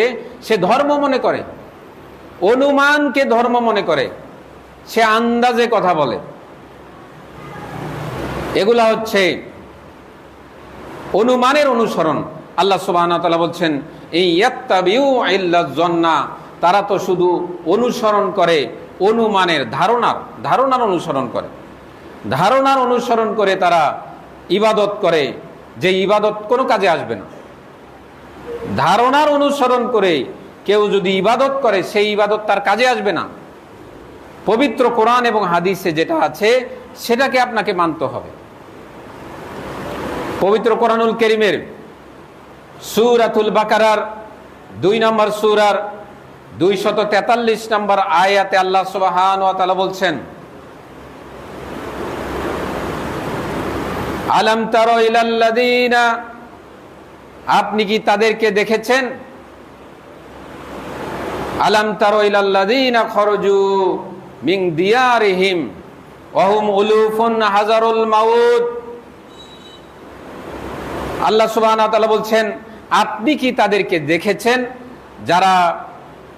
সে ধর্ম মনে করে, অনুমানকে ধর্ম মনে করে, সে আন্দাজে কথা বলে। এগুলা হচ্ছে অনুমানের অনুসরণ। আল্লাহ সুবহানাহু ওয়া তাআলা বলছেন, ইয়াত্তাবিউ ইল্লা যন্না, তারা তো শুধু অনুসরণ করে অনুমানের, ধারণার অনুসরণ করে। ধারণার অনুসরণ করে তারা ইবাদত করে, যে ইবাদত কোনো কাজে আসবে না। ধারণার অনুসরণ করে কেউ যদি ইবাদত করে, সেই ইবাদত তার কাজে আসবে না। পবিত্র কোরআন এবং হাদিসে যেটা আছে সেটাকে আপনাকে মানতে হবে। পবিত্র কোরআনুল কারীমের সূরাতুল বাকারার 2 নম্বর সূরার 243 নম্বর আয়াতে আল্লাহ সুবহানাহু ওয়া তাআলা বলছেন, আলাম তারা ইলাল্লাযীনা, আপনি কি তাদেরকে দেখেছেন? আলাম তারা ইলাল্লাযীনা খরজু মিন দিয়ারিহিম ওয়া হুম উলুফুন হাযারুল মাউত। আল্লাহ সুবহানাহু ওয়া তাআলা বলছেন, আপনি কি তাদেরকে দেখেছেন যারা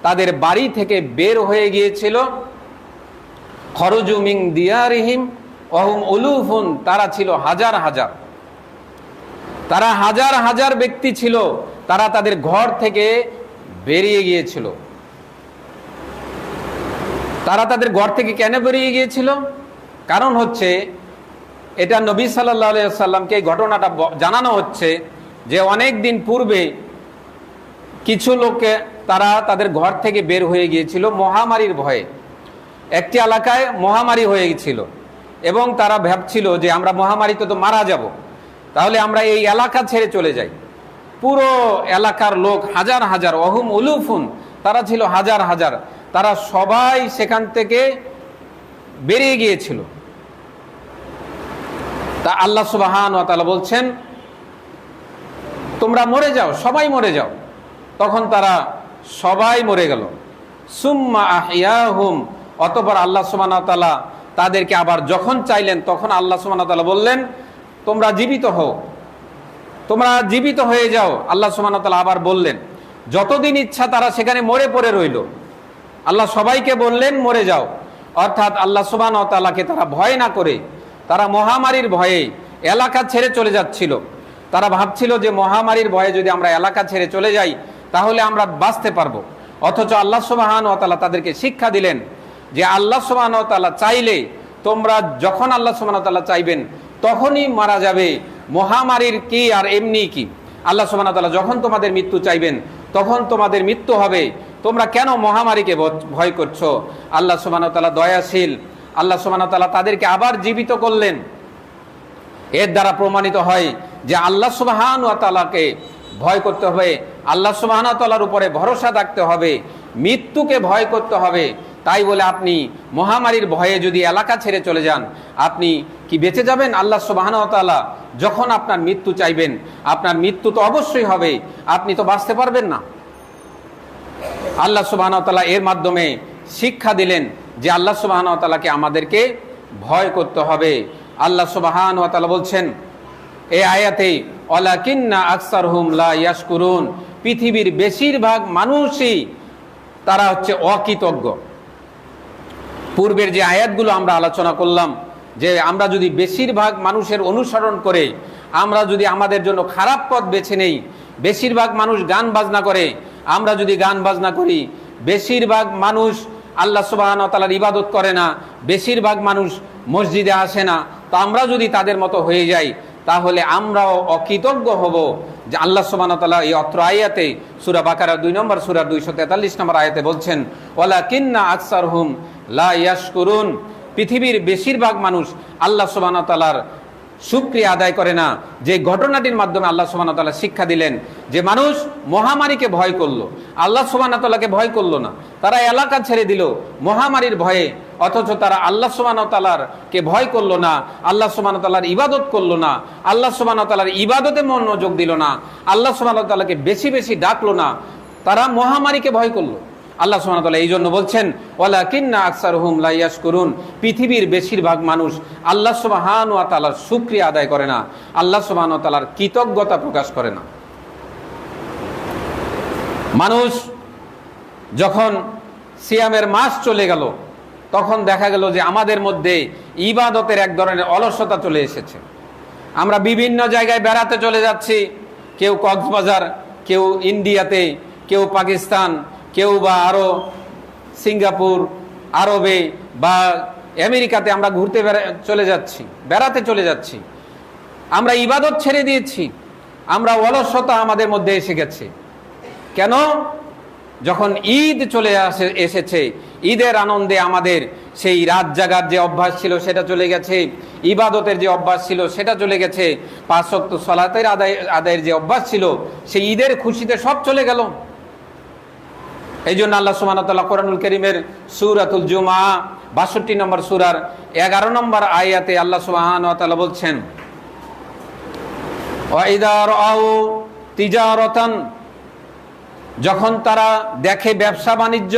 তাদের বাড়ি থেকে বের হয়ে গিয়েছিল? খরজু মিন দিয়ারিহিম ওয়া হুম উলুফুন, তারা ছিল হাজার হাজার, তারা হাজার হাজার ব্যক্তি ছিল, তারা তাদের ঘর থেকে বেরিয়ে গিয়েছিল। তারা তাদের ঘর থেকে কেন বেরিয়ে গিয়েছিল? কারণ হচ্ছে, এটা নবী সাল্লাল্লাহু আলাইহি ওয়াসাল্লামকে এই ঘটনাটা জানানো হচ্ছে যে অনেক দিন পূর্বে কিছু লোকে তারা তাদের ঘর থেকে বের হয়ে গিয়েছিল মহামারীর ভয়ে। একটি এলাকায় মহামারী হয়ে গিয়েছিল এবং তারা ভাবছিল যে আমরা মহামারীতে তো মারা যাব, তাহলে আমরা এই এলাকা ছেড়ে চলে যাই। পুরো এলাকার লোক হাজার হাজার, ওহুম উলুফুন, তারা ছিল হাজার হাজার, তারা সবাই সেখান থেকে বেরিয়ে গিয়েছিল। তা আল্লাহ সুবহানাহু ওয়া তাআলা বলছেন, তোমরা মরে যাও, সবাই মরে যাও। তখন তারা সবাই মরে গেল। সুম্মা আহইয়াহুম, অতঃপর আল্লাহ সুবহানাহু ওয়া তাআলা তাদেরকে আবার যখন চাইলেন, তখন আল্লাহ সুবহানাহু ওয়া তাআলা বললেন, তোমরা জীবিত হও, তোমরা জীবিত হয়ে যাও। আল্লাহ সুবহানাহু ওয়া তাআলা আবার বললেন, যতদিন ইচ্ছা তারা সেখানে মরে পড়ে রইল। আল্লাহ সবাইকে বললেন মরে যাও। অর্থাৎ আল্লাহ সুবহানাহু ওয়া তাআলাকে তারা ভয় না করে, তারা মহামারীর ভয়ে এলাকা ছেড়ে চলে যাচ্ছিল। তারা ভাবছিল যে মহামারীর ভয়ে যদি আমরা এলাকা ছেড়ে চলে যাই তাহলে আমরা বাঁচতে পারবো। অথচ আল্লাহ সুবহানাহু ওয়া তাআলা তাদেরকে শিক্ষা দিলেন যে আল্লাহ সুবহানাহু ওয়া তাআলা চাইলে, তোমরা যখন আল্লাহ সুবহানাহু ওয়া তাআলা চাইবেন তখনই মারা যাবে। মহামারীর কি আর এমনি কি, আল্লাহ সুবহানাহু ওয়া তাআলা যখন তোমাদের মৃত্যু চাইবেন তখন তোমাদের মৃত্যু হবে। তোমরা কেন মহামারীকে ভয় করছো? আল্লাহ সুবহানাহু ওয়া তাআলা দয়াশীল। আল্লাহ সুবহানাহু ওয়া তাআলা তাদেরকে আবার জীবিত করলেন। এর দ্বারা প্রমাণিত হয় যে আল্লাহ সুবহানাহু ওয়া তাআলাকে ভয় করতে হবে, আল্লাহ সুবহানাহু ওয়া তাআলার উপরে ভরসা রাখতে হবে, মৃত্যুকে ভয় করতে হবে। তাই বলে আপনি মহামারীর ভয়ে যদি এলাকা ছেড়ে চলে যান, আপনি কি বেঁচে যাবেন? আল্লাহ সুবহানাহু ওয়া তাআলা যখন আপনার মৃত্যু চাইবেন, আপনার মৃত্যু তো অবশ্যই হবে, আপনি তো বাঁচতে পারবেন না। আল্লাহ সুবহানাহু ওয়া তাআলা এর মাধ্যমে শিক্ষা দিলেন যে আল্লাহ সুবহানাহু ওয়া তাআলাকে আমাদেরকে ভয় করতে হবে। আল্লাহ সুবহানাহু ওয়া তাআলা বলছেন এই আয়াতে, ওয়ালাকিন্না আকসারহুম লা ইয়াশকুরুন, পৃথিবীর বেশিরভাগ মানুষই তারা হচ্ছে অকৃতজ্ঞ। পূর্বের যে আয়াতগুলো আমরা আলোচনা করলাম, যে আমরা যদি বেশিরভাগ মানুষের অনুসরণ করে আমরা যদি আমাদের জন্য খারাপ পথ বেছে নেই, বেশিরভাগ মানুষ গান বাজনা করে, আমরা যদি গান বাজনা করি, বেশিরভাগ মানুষ আল্লাহ সুবহানাহু ওয়া তাআলার ইবাদত করে না, বেশিরভাগ মানুষ মসজিদে আসে না, তো আমরা যদি তাদের মতো হয়ে যাই তাহলে আমরাও অকৃতজ্ঞ হব। যে আল্লাহ সুবহানাহু ওয়া তাআলা এই অত্র আয়াতে সূরা বাকারা 2 নম্বর সূরার 243 নম্বর আয়াতে বলছেন, ওয়ালাকিন্না আকসারহুম লা ইয়াশকুরুন, পৃথিবীর বেশিরভাগ মানুষ আল্লাহ সুবহানাহু ওয়া তাআলার শুকরিয়া আদায় করে না। যে ঘটনাটির মাধ্যমে আল্লাহ সুবহানাহু ওয়া তাআলা শিক্ষা দিলেন যে মানুষ মহামারীকে ভয় করলো, আল্লাহ সুবহানাহু ওয়া তাআলাকে ভয় করলো না। তারা এলাকা ছেড়ে দিল মহামারীর ভয়ে, অথচ তারা আল্লাহ সুবহানাহু ওয়া তাআলার কে ভয় করলো না, আল্লাহ সুবহানাহু ওয়া তাআলার ইবাদত করলো না, আল্লাহ সুবহানাহু ওয়া তাআলার ইবাদতে মনোযোগ দিল না, আল্লাহ সুবহানাহু ওয়া তাআলাকে বেশি বেশি ডাকলো না, তারা মহামারীকে ভয় করলো। আল্লাহ সুবহানাহু ওয়া তাআলা এই জন্য বলছেন ওয়ালাকিন্না আকসারহুম লা ইয়াশকুরুন, পৃথিবীর বেশিরভাগ মানুষ আল্লাহ সুবহানাহু ওয়া তাআলার শুকরিয়া আদায় করে না, আল্লাহ সুবহানাহু ওয়া তাআলার কৃতজ্ঞতা প্রকাশ করে না। মানুষ যখন সিয়ামের মাস চলে গেল তখন দেখা গেল যে আমাদের মধ্যে ইবাদতের এক ধরনের অলসতা চলে এসেছে। আমরা বিভিন্ন জায়গায় বেড়াতে চলে যাচ্ছি, কেউ কক্সবাজার, কেউ ইন্ডিয়াতে, কেউ পাকিস্তান, কেউ বা আরো সিঙ্গাপুর, আরবে বা আমেরিকাতে আমরা ঘুরতে চলে যাচ্ছি, বেড়াতে চলে যাচ্ছি। আমরা ইবাদত ছেড়ে দিয়েছি, আমরা অলসতা আমাদের মধ্যে এসে গেছে। কেন? যখন ঈদ চলে এসেছে, ঈদের আনন্দে আমাদের সেই রাত জাগার যে অভ্যাস ছিল সেটা চলে গেছে, ইবাদতের যে অভ্যাস ছিল সেটা চলে গেছে, 5 ওয়াক্ত সালাতের আদায়ের যে অভ্যাস ছিল সেই ঈদের খুশিতে সব চলে গেল। এই জন্য আল্লাহ সুবহানাহু ওয়া তাআলা কোরআনুল কারীমের সূরাতুল জুমআহ ৬২ নম্বর সূরার 11 নম্বর আয়াতে আল্লাহ সুবহানাহু ওয়া তাআলা বলছেন ওয়া ইযা রাআউ তিজারাতান, যখন তারা দেখে ব্যবসা বাণিজ্য,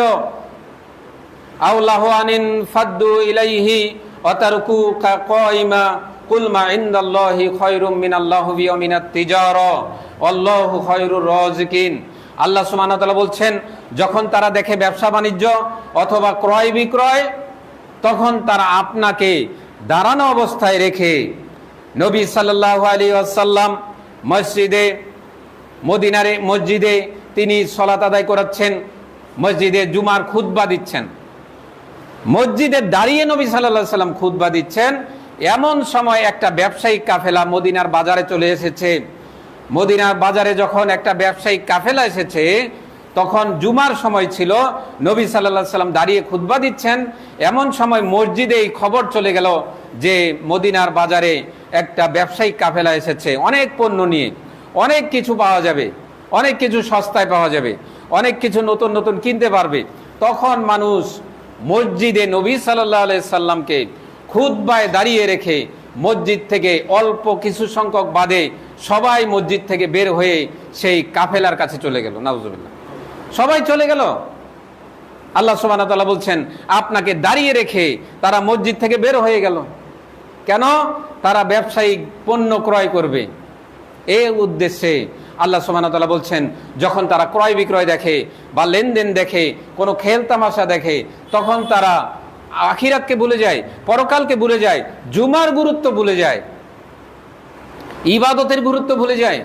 আও লাহওয়ানিন ফাদ্দু ইলাইহি ওয়া তারকুকা কায়িমা কুল মা ইনদাল্লাহি খায়রুম মিনাল্লাহি ওয়া মিনাত তিজারা আল্লাহু খায়রুর রাযিকিন। আল্লাহ সুবহানাহু ওয়া তাআলা বলছেন যখন তারা দেখে ব্যবসা বাণিজ্য অথবা ক্রয় বিক্রয়, তখন তারা আপনাকে দাঁড়ানো অবস্থায় রেখে, নবী সাল্লাল্লাহু আলাইহি ওয়াসাল্লাম মসজিদে তিনি সালাত আদায় করাচ্ছেন, মসজিদে জুমার খুতবা দিচ্ছেন, মসজিদে দাঁড়িয়ে নবী সাল্লাল্লাহু আলাইহি ওয়াসাল্লাম খুতবা দিচ্ছেন। এমন সময় একটা ব্যবসায়িক কাফেলা মদিনার বাজারে চলে এসেছে। মদিনার বাজারে যখন একটা ব্যবসায়িক কাফেলা এসেছে, তখন জুমার সময় ছিল, নবী সাল্লাল্লাহু আলাইহি ওয়াসাল্লাম দাঁড়িয়ে খুতবা দিচ্ছেন। এমন সময় মসজিদে এই খবর চলে গেল যে মদিনার বাজারে একটা ব্যবসায়িক কাফেলা এসেছে, অনেক পণ্য নিয়ে, অনেক কিছু পাওয়া যাবে, অনেক কিছু সস্তায় পাওয়া যাবে, অনেক কিছু নতুন নতুন কিনতে পারবে। তখন মানুষ মসজিদে নবী সাল্লাল্লাহু আলাইহি সাল্লামকে খুতবায় দাঁড়িয়ে রেখে মসজিদ থেকে অল্প কিছু সংখ্যক বাদে সবাই মসজিদ থেকে বের হয়ে সেই কাফেলার কাছে চলে গেল। নাউজুবিল্লাহ, সবাই চলে গেল। আল্লাহ সুবহানাহু ওয়া তাআলা বলছেন আপনাকে দাঁড়িয়ে রেখে তারা মসজিদ থেকে বের হয়ে গেল। কেন? তারা ব্যবসায়িক পণ্য ক্রয় করবে, এই উদ্দেশ্যে। আল্লাহ সুবহানাহু ওয়া তাআলা বলছেন যখন তারা ক্রয় বিক্রয় দেখে বা লেনদেন দেখে, কোনো খেল তামাশা দেখে, তখন তারা আখিরাতকে ভুলে যায়, পরকালকে ভুলে যায়, জুমার গুরুত্ব ভুলে যায়, ইবাদতের গুরুত্ব ভুলে যায়।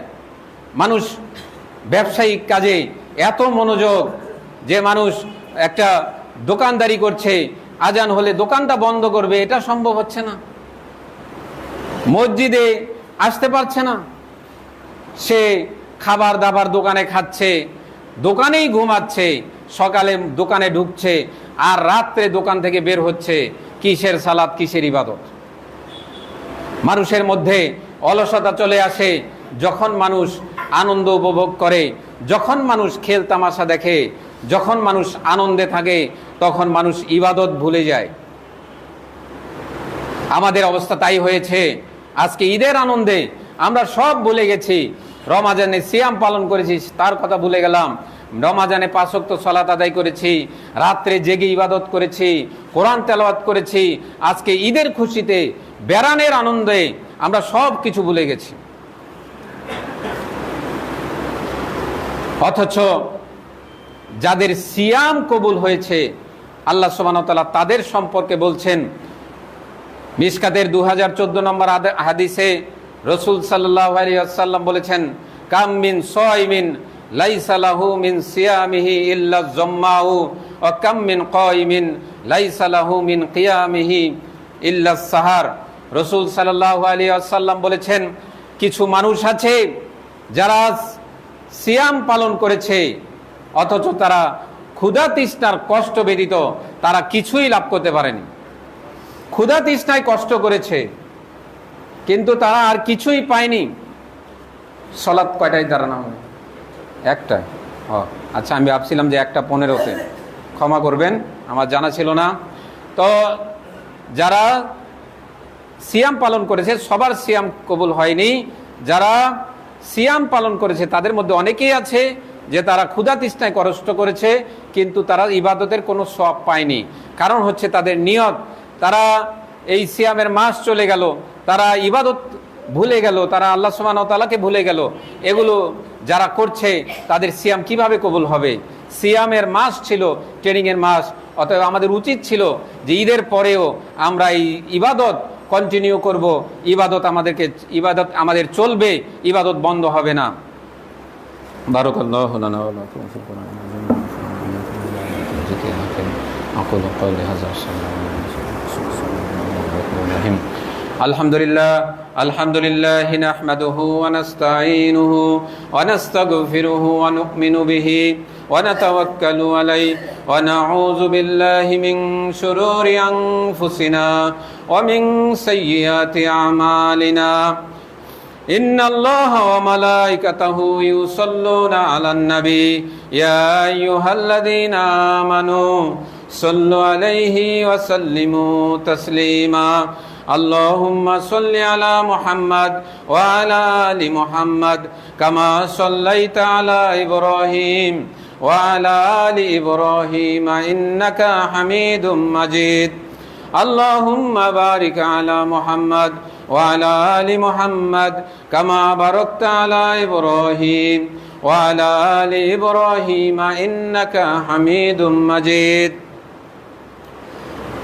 মানুষ ব্যবসায়িক কাজে এত মনোযোগ যে মানুষ একটা দোকানদারি করছে, আজান হলে দোকানটা বন্ধ করবে, এটা সম্ভব হচ্ছে না। মসজিদে আসতে পারছে না, সে খাবার দাবার দোকানে খাচ্ছে, দোকানেই ঘুমাচ্ছে, সকালে দোকানে ঢুকছে আর রাত্রে দোকান থেকে বের হচ্ছে। কিসের সালাত, কিসের ইবাদত? মানুষের মধ্যে অলসতা চলে আসে যখন মানুষ আনন্দ উপভোগ করে, যখন মানুষ খেল তামাশা দেখে, যখন মানুষ আনন্দে থাকে, তখন মানুষ ইবাদত ভুলে যায়। আমাদের অবস্থা তাই হয়েছে। আজকে ঈদের আনন্দে আমরা সব ভুলে গেছি। রমাজানে সিয়াম পালন করেছি, তার কথা ভুলে গেলাম। রমাজানে 5 ওয়াক্ত সালাত আদায় করেছি, রাত্রে জেগে ইবাদত করেছি, কোরআন তেলাওয়াত করেছি। আজকে ঈদের খুশিতে, বেড়ানের আনন্দে আমরা সব কিছু ভুলে গেছি। অথচ যাদের সিয়াম কবুল হয়েছে, আল্লাহ সুবহানাহু ওয়া তাআলা তাদের সম্পর্কে বলছেন মিশকাতের 2014 নম্বর হাদিসে রাসূল সাল্লাল্লাহু আলাইহি ওয়াসাল্লাম বলেছেন কাম মিন সাইমিন লাইসা লাহু মিন সিয়ামিহি ইল্লা যাম্মাউ ওয়া কাম মিন কাইমিন লাইসা লাহু মিন কিয়ামিহি ইল্লা সাহার। রাসূল সাল্লাল্লাহু আলাইহি ওয়াসাল্লাম বলেছেন কিছু মানুষ আছে যারা সিয়াম পালন করেছে অথচ তারা ক্ষুধা তৃষ্ণার কষ্ট ব্যতীত তারা কিছুই লাভ করতে পারেনি। ক্ষুধা তৃষ্ণায় কষ্ট করেছে, কিন্তু তারা আর কিছুই পায়নি। সালাত কয়টায় দাঁড়ানো হবে? একটায়। ও আচ্ছা, আমি ভাবছিলাম যে 1:15-তে, ক্ষমা করবেন, আমার জানা ছিল না। তো যারা সিয়াম পালন করেছে সবার সিয়াম কবুল হয়নি। যারা সিয়াম পালন করেছে তাদের মধ্যে অনেকেই আছে যে তারা ক্ষুধা তৃষ্ণায় কষ্ট করেছে, কিন্তু তারা ইবাদতের কোনো সওয়াব পায়নি। কারণ হচ্ছে তাদের নিয়ত, তারা এই সিয়ামের মাস চলে গেল, তারা ইবাদত ভুলে গেল, তারা আল্লাহ সুবহানাহু ওয়া তাআলাকে ভুলে গেল। এগুলো যারা করছে তাদের সিয়াম কিভাবে কবুল হবে? সিয়ামের মাস ছিল ট্রেনিংয়ের মাস, অতএব আমাদের উচিত ছিল যে ঈদের পরেও আমরা এই ইবাদত কন্টিনিউ করব। ইবাদত আমাদের চলবে, ইবাদত বন্ধ হবে না। বারাকাল্লাহু লানা ওয়া লাকুম ফিল কুরআন আকুলু কওলি হাযা আলহামদুলিল্লাহ আলহামদুলিল্লাহি নাহমাদুহু ওয়া নাস্তাঈনুহু ওয়া নাস্তাগফিরুহু ওয়া নু'মিনু বিহি ওয়া নাতাওয়াক্কালু আলাইহি ওয়া নাউযু বিল্লাহি মিন শুরুরি আনফুসিনা ওয়া মিন সাইয়্যাতি আমালিনা। ইন্নাল্লাহা ওয়া মালাইকাতাহু ইউসাল্লুনা আলান নবী ইয়া আইয়ুহাল্লাযীনা আমানু সাল্লু আলাইহি ওয়া সাল্লিমু তাসলিমা। আল্লাহুম্মা সাল্লি আলা মুহাম্মাদ ওয়া আলা আলি মুহাম্মাদ কামা সাল্লাইতা আলা ইব্রাহিম ওয়া আলা আলি ইব্রাহিম ইন্নাকা হামিদুম মাজিদ। আল্লাহুম্মা বারিক আলা মুহাম্মাদ ওয়া আলা আলি মুহাম্মাদ কামা বারাকতা আলা ইব্রাহিম ওয়া আলা আলি ইব্রাহিম ইন্নাকা হামিদুম মাজিদ।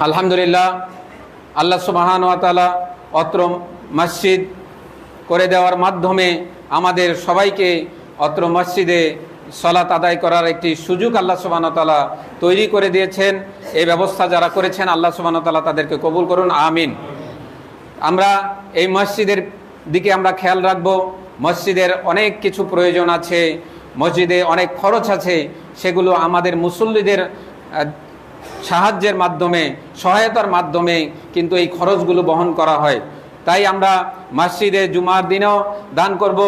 আলহামদুলিল্লাহ, আল্লাহ সুবহানাহু ওয়া তাআলা অত্র মসজিদ করে দেওয়ার মাধ্যমে আমাদের সবাইকে অত্র মসজিদে সালাত আদায় করার একটি সুযোগ আল্লাহ সুবহানাহু ওয়া তাআলা তৈরি করে দিয়েছেন। এই ব্যবস্থা যারা করেছেন আল্লাহ সুবহানাহু ওয়া তাআলা তাদেরকে কবুল করুন, আমিন। আমরা এই মসজিদের দিকে আমরা খেয়াল রাখব। মসজিদের অনেক কিছু প্রয়োজন আছে, মসজিদে অনেক খরচ আছে, সেগুলো আমাদের মুসল্লিদের সাহায্যের মাধ্যমে, সহায়তার মাধ্যমে কিন্তু এই খরচগুলো বহন করা হয়। তাই আমরা মসজিদে জুমার দিনেও দান করব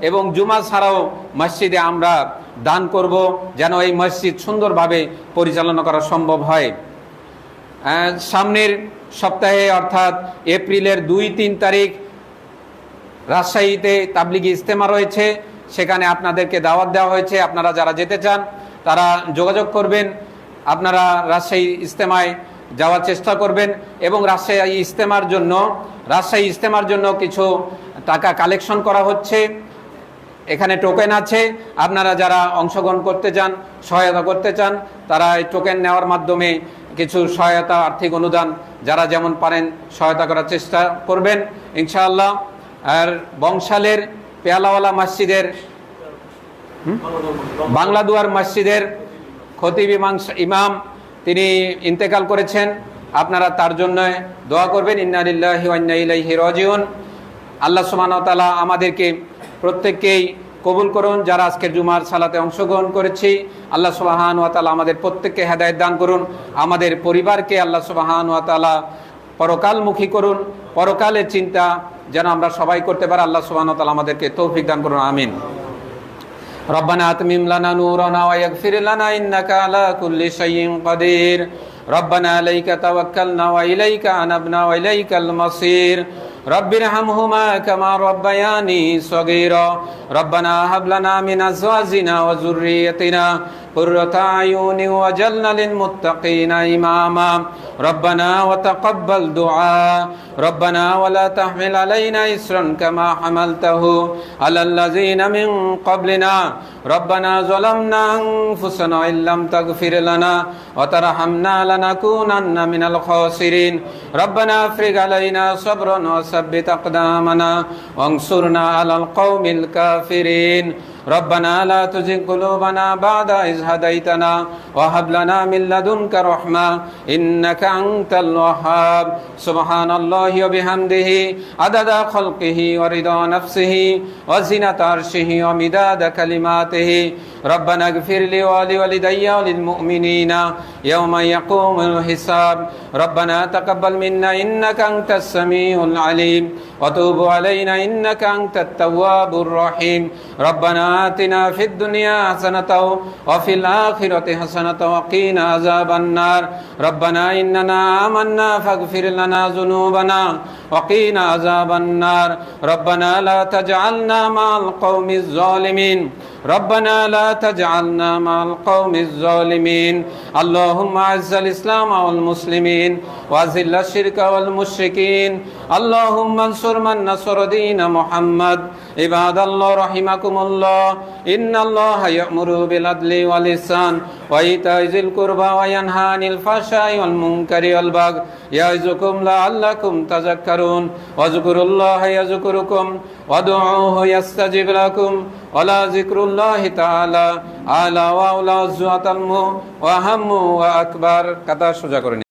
এবং জুমা ছাড়াও মসজিদে আমরা দান করব, যেন এই মসজিদ সুন্দরভাবে পরিচালনা করা সম্ভব হয়। সামনের সপ্তাহে অর্থাৎ এপ্রিলের 2-3 তারিখ রাজশাহীতে তাবলিগি ইজতেমা রয়েছে, সেখানে আপনাদেরকে দাওয়াত দেওয়া হয়েছে। আপনারা যারা যেতে চান তারা যোগাযোগ করবেন, আপনারা রাজশাহী ইজতেমায় যাওয়ার চেষ্টা করবেন এবং রাজশাহী ইজতেমার জন্য কিছু টাকা কালেকশন করা হচ্ছে। এখানে টোকেন আছে, আপনারা যারা অংশগ্রহণ করতে চান, সহায়তা করতে চান, তারা এই টোকেন নেওয়ার মাধ্যমে কিছু সহায়তা, আর্থিক অনুদান যারা যেমন পারেন সহায়তা করার চেষ্টা করবেন ইনশাআল্লাহ। আর বংশালের পেয়ালাওয়ালা মসজিদের, বাংলাদুয়ার মসজিদের খতিব ইমাম তিনি ইন্তেকাল করেছেন, আপনারা তার জন্য দোয়া করবেন। ইন্না লিল্লাহি ওয়া ইন্না ইলাইহি রাজিউন। আল্লাহ সুবহানাহু ওয়া তাআলা আমাদেরকে প্রত্যেককেই কবুল করুন। যারা আজকের জুমার সালাতে অংশগ্রহণ করেছি, আল্লাহ সুবহানাহু ওয়া তাআলা আমাদের প্রত্যেককে হেদায়েত দান করুন। আমাদের পরিবারকে আল্লাহ সুবহানাহু ওয়া তাআলা পরকালমুখী করুন, পরকালের চিন্তা যেন আমরা সবাই করতে পারি। আল্লাহ সুবহানাহু ওয়া তাআলা আমাদেরকে তৌফিক দান করুন, আমিন। ربنا أتمم لنا نورنا ويغفر لنا إنك على كل شيء قدير ربنا عليك توكلنا وإليك أنبنا وإليك المصير رب ارحمهما كما ربياني صغيرا ربنا هب لنا من أزواجنا وذريتنا قرة أعين واجعلنا للمتقين إماما ربنا وتقبل دعاء ربنا ولا تحمل علينا إصرا كما حملته على الذين من قبلنا ربنا ظلمنا أنفسنا إن لم تغفر لنا وترحمنا لنكونن من الخاسرين ربنا افرغ علينا صبرا وثبت أقدامنا وانصرنا على القوم الكافرين ربنا لا تزغ قلوبنا بعد إذ هديتنا وهب لنا من لدنك رحمة إنك أنت الوهاب سبحان الله وبحمده عدد خلقه ورضا نفسه وزنة عرشه ومداد كلماته ربنا اغفر لي ولوالدي وللمؤمنين يوم يقوم الحساب ربنا تقبل منا إنك أنت السميع العليم وتوب علينا إنك أنت التواب الرحيم ربنا آتنا في الدنيا حسنة وفي الآخرة حسنة وقنا عذاب النار ربنا إننا آمنا فاغفر لنا ذنوبنا وقنا عذاب النار ربنا لا تجعلنا مع القوم الظالمين ربنا لا تجعلنا مع القوم الظالمين اللهم أعز الإسلام والمسلمين وأذل الشرك والمشركين اللهم انصر من نصر دين محمد عباد الله رحمكم الله إن الله يأمر بالعدل والإحسان وإيتاء ذي القربى وينهى عن الفحشاء والمنكر والبغي يعظكم لعلكم تذكرون واذكروا الله يذكركم وادعوه يستجب لكم ولذكر الله تعالى أعلى وأعلى وأهم وأكبر কথা সোজা করে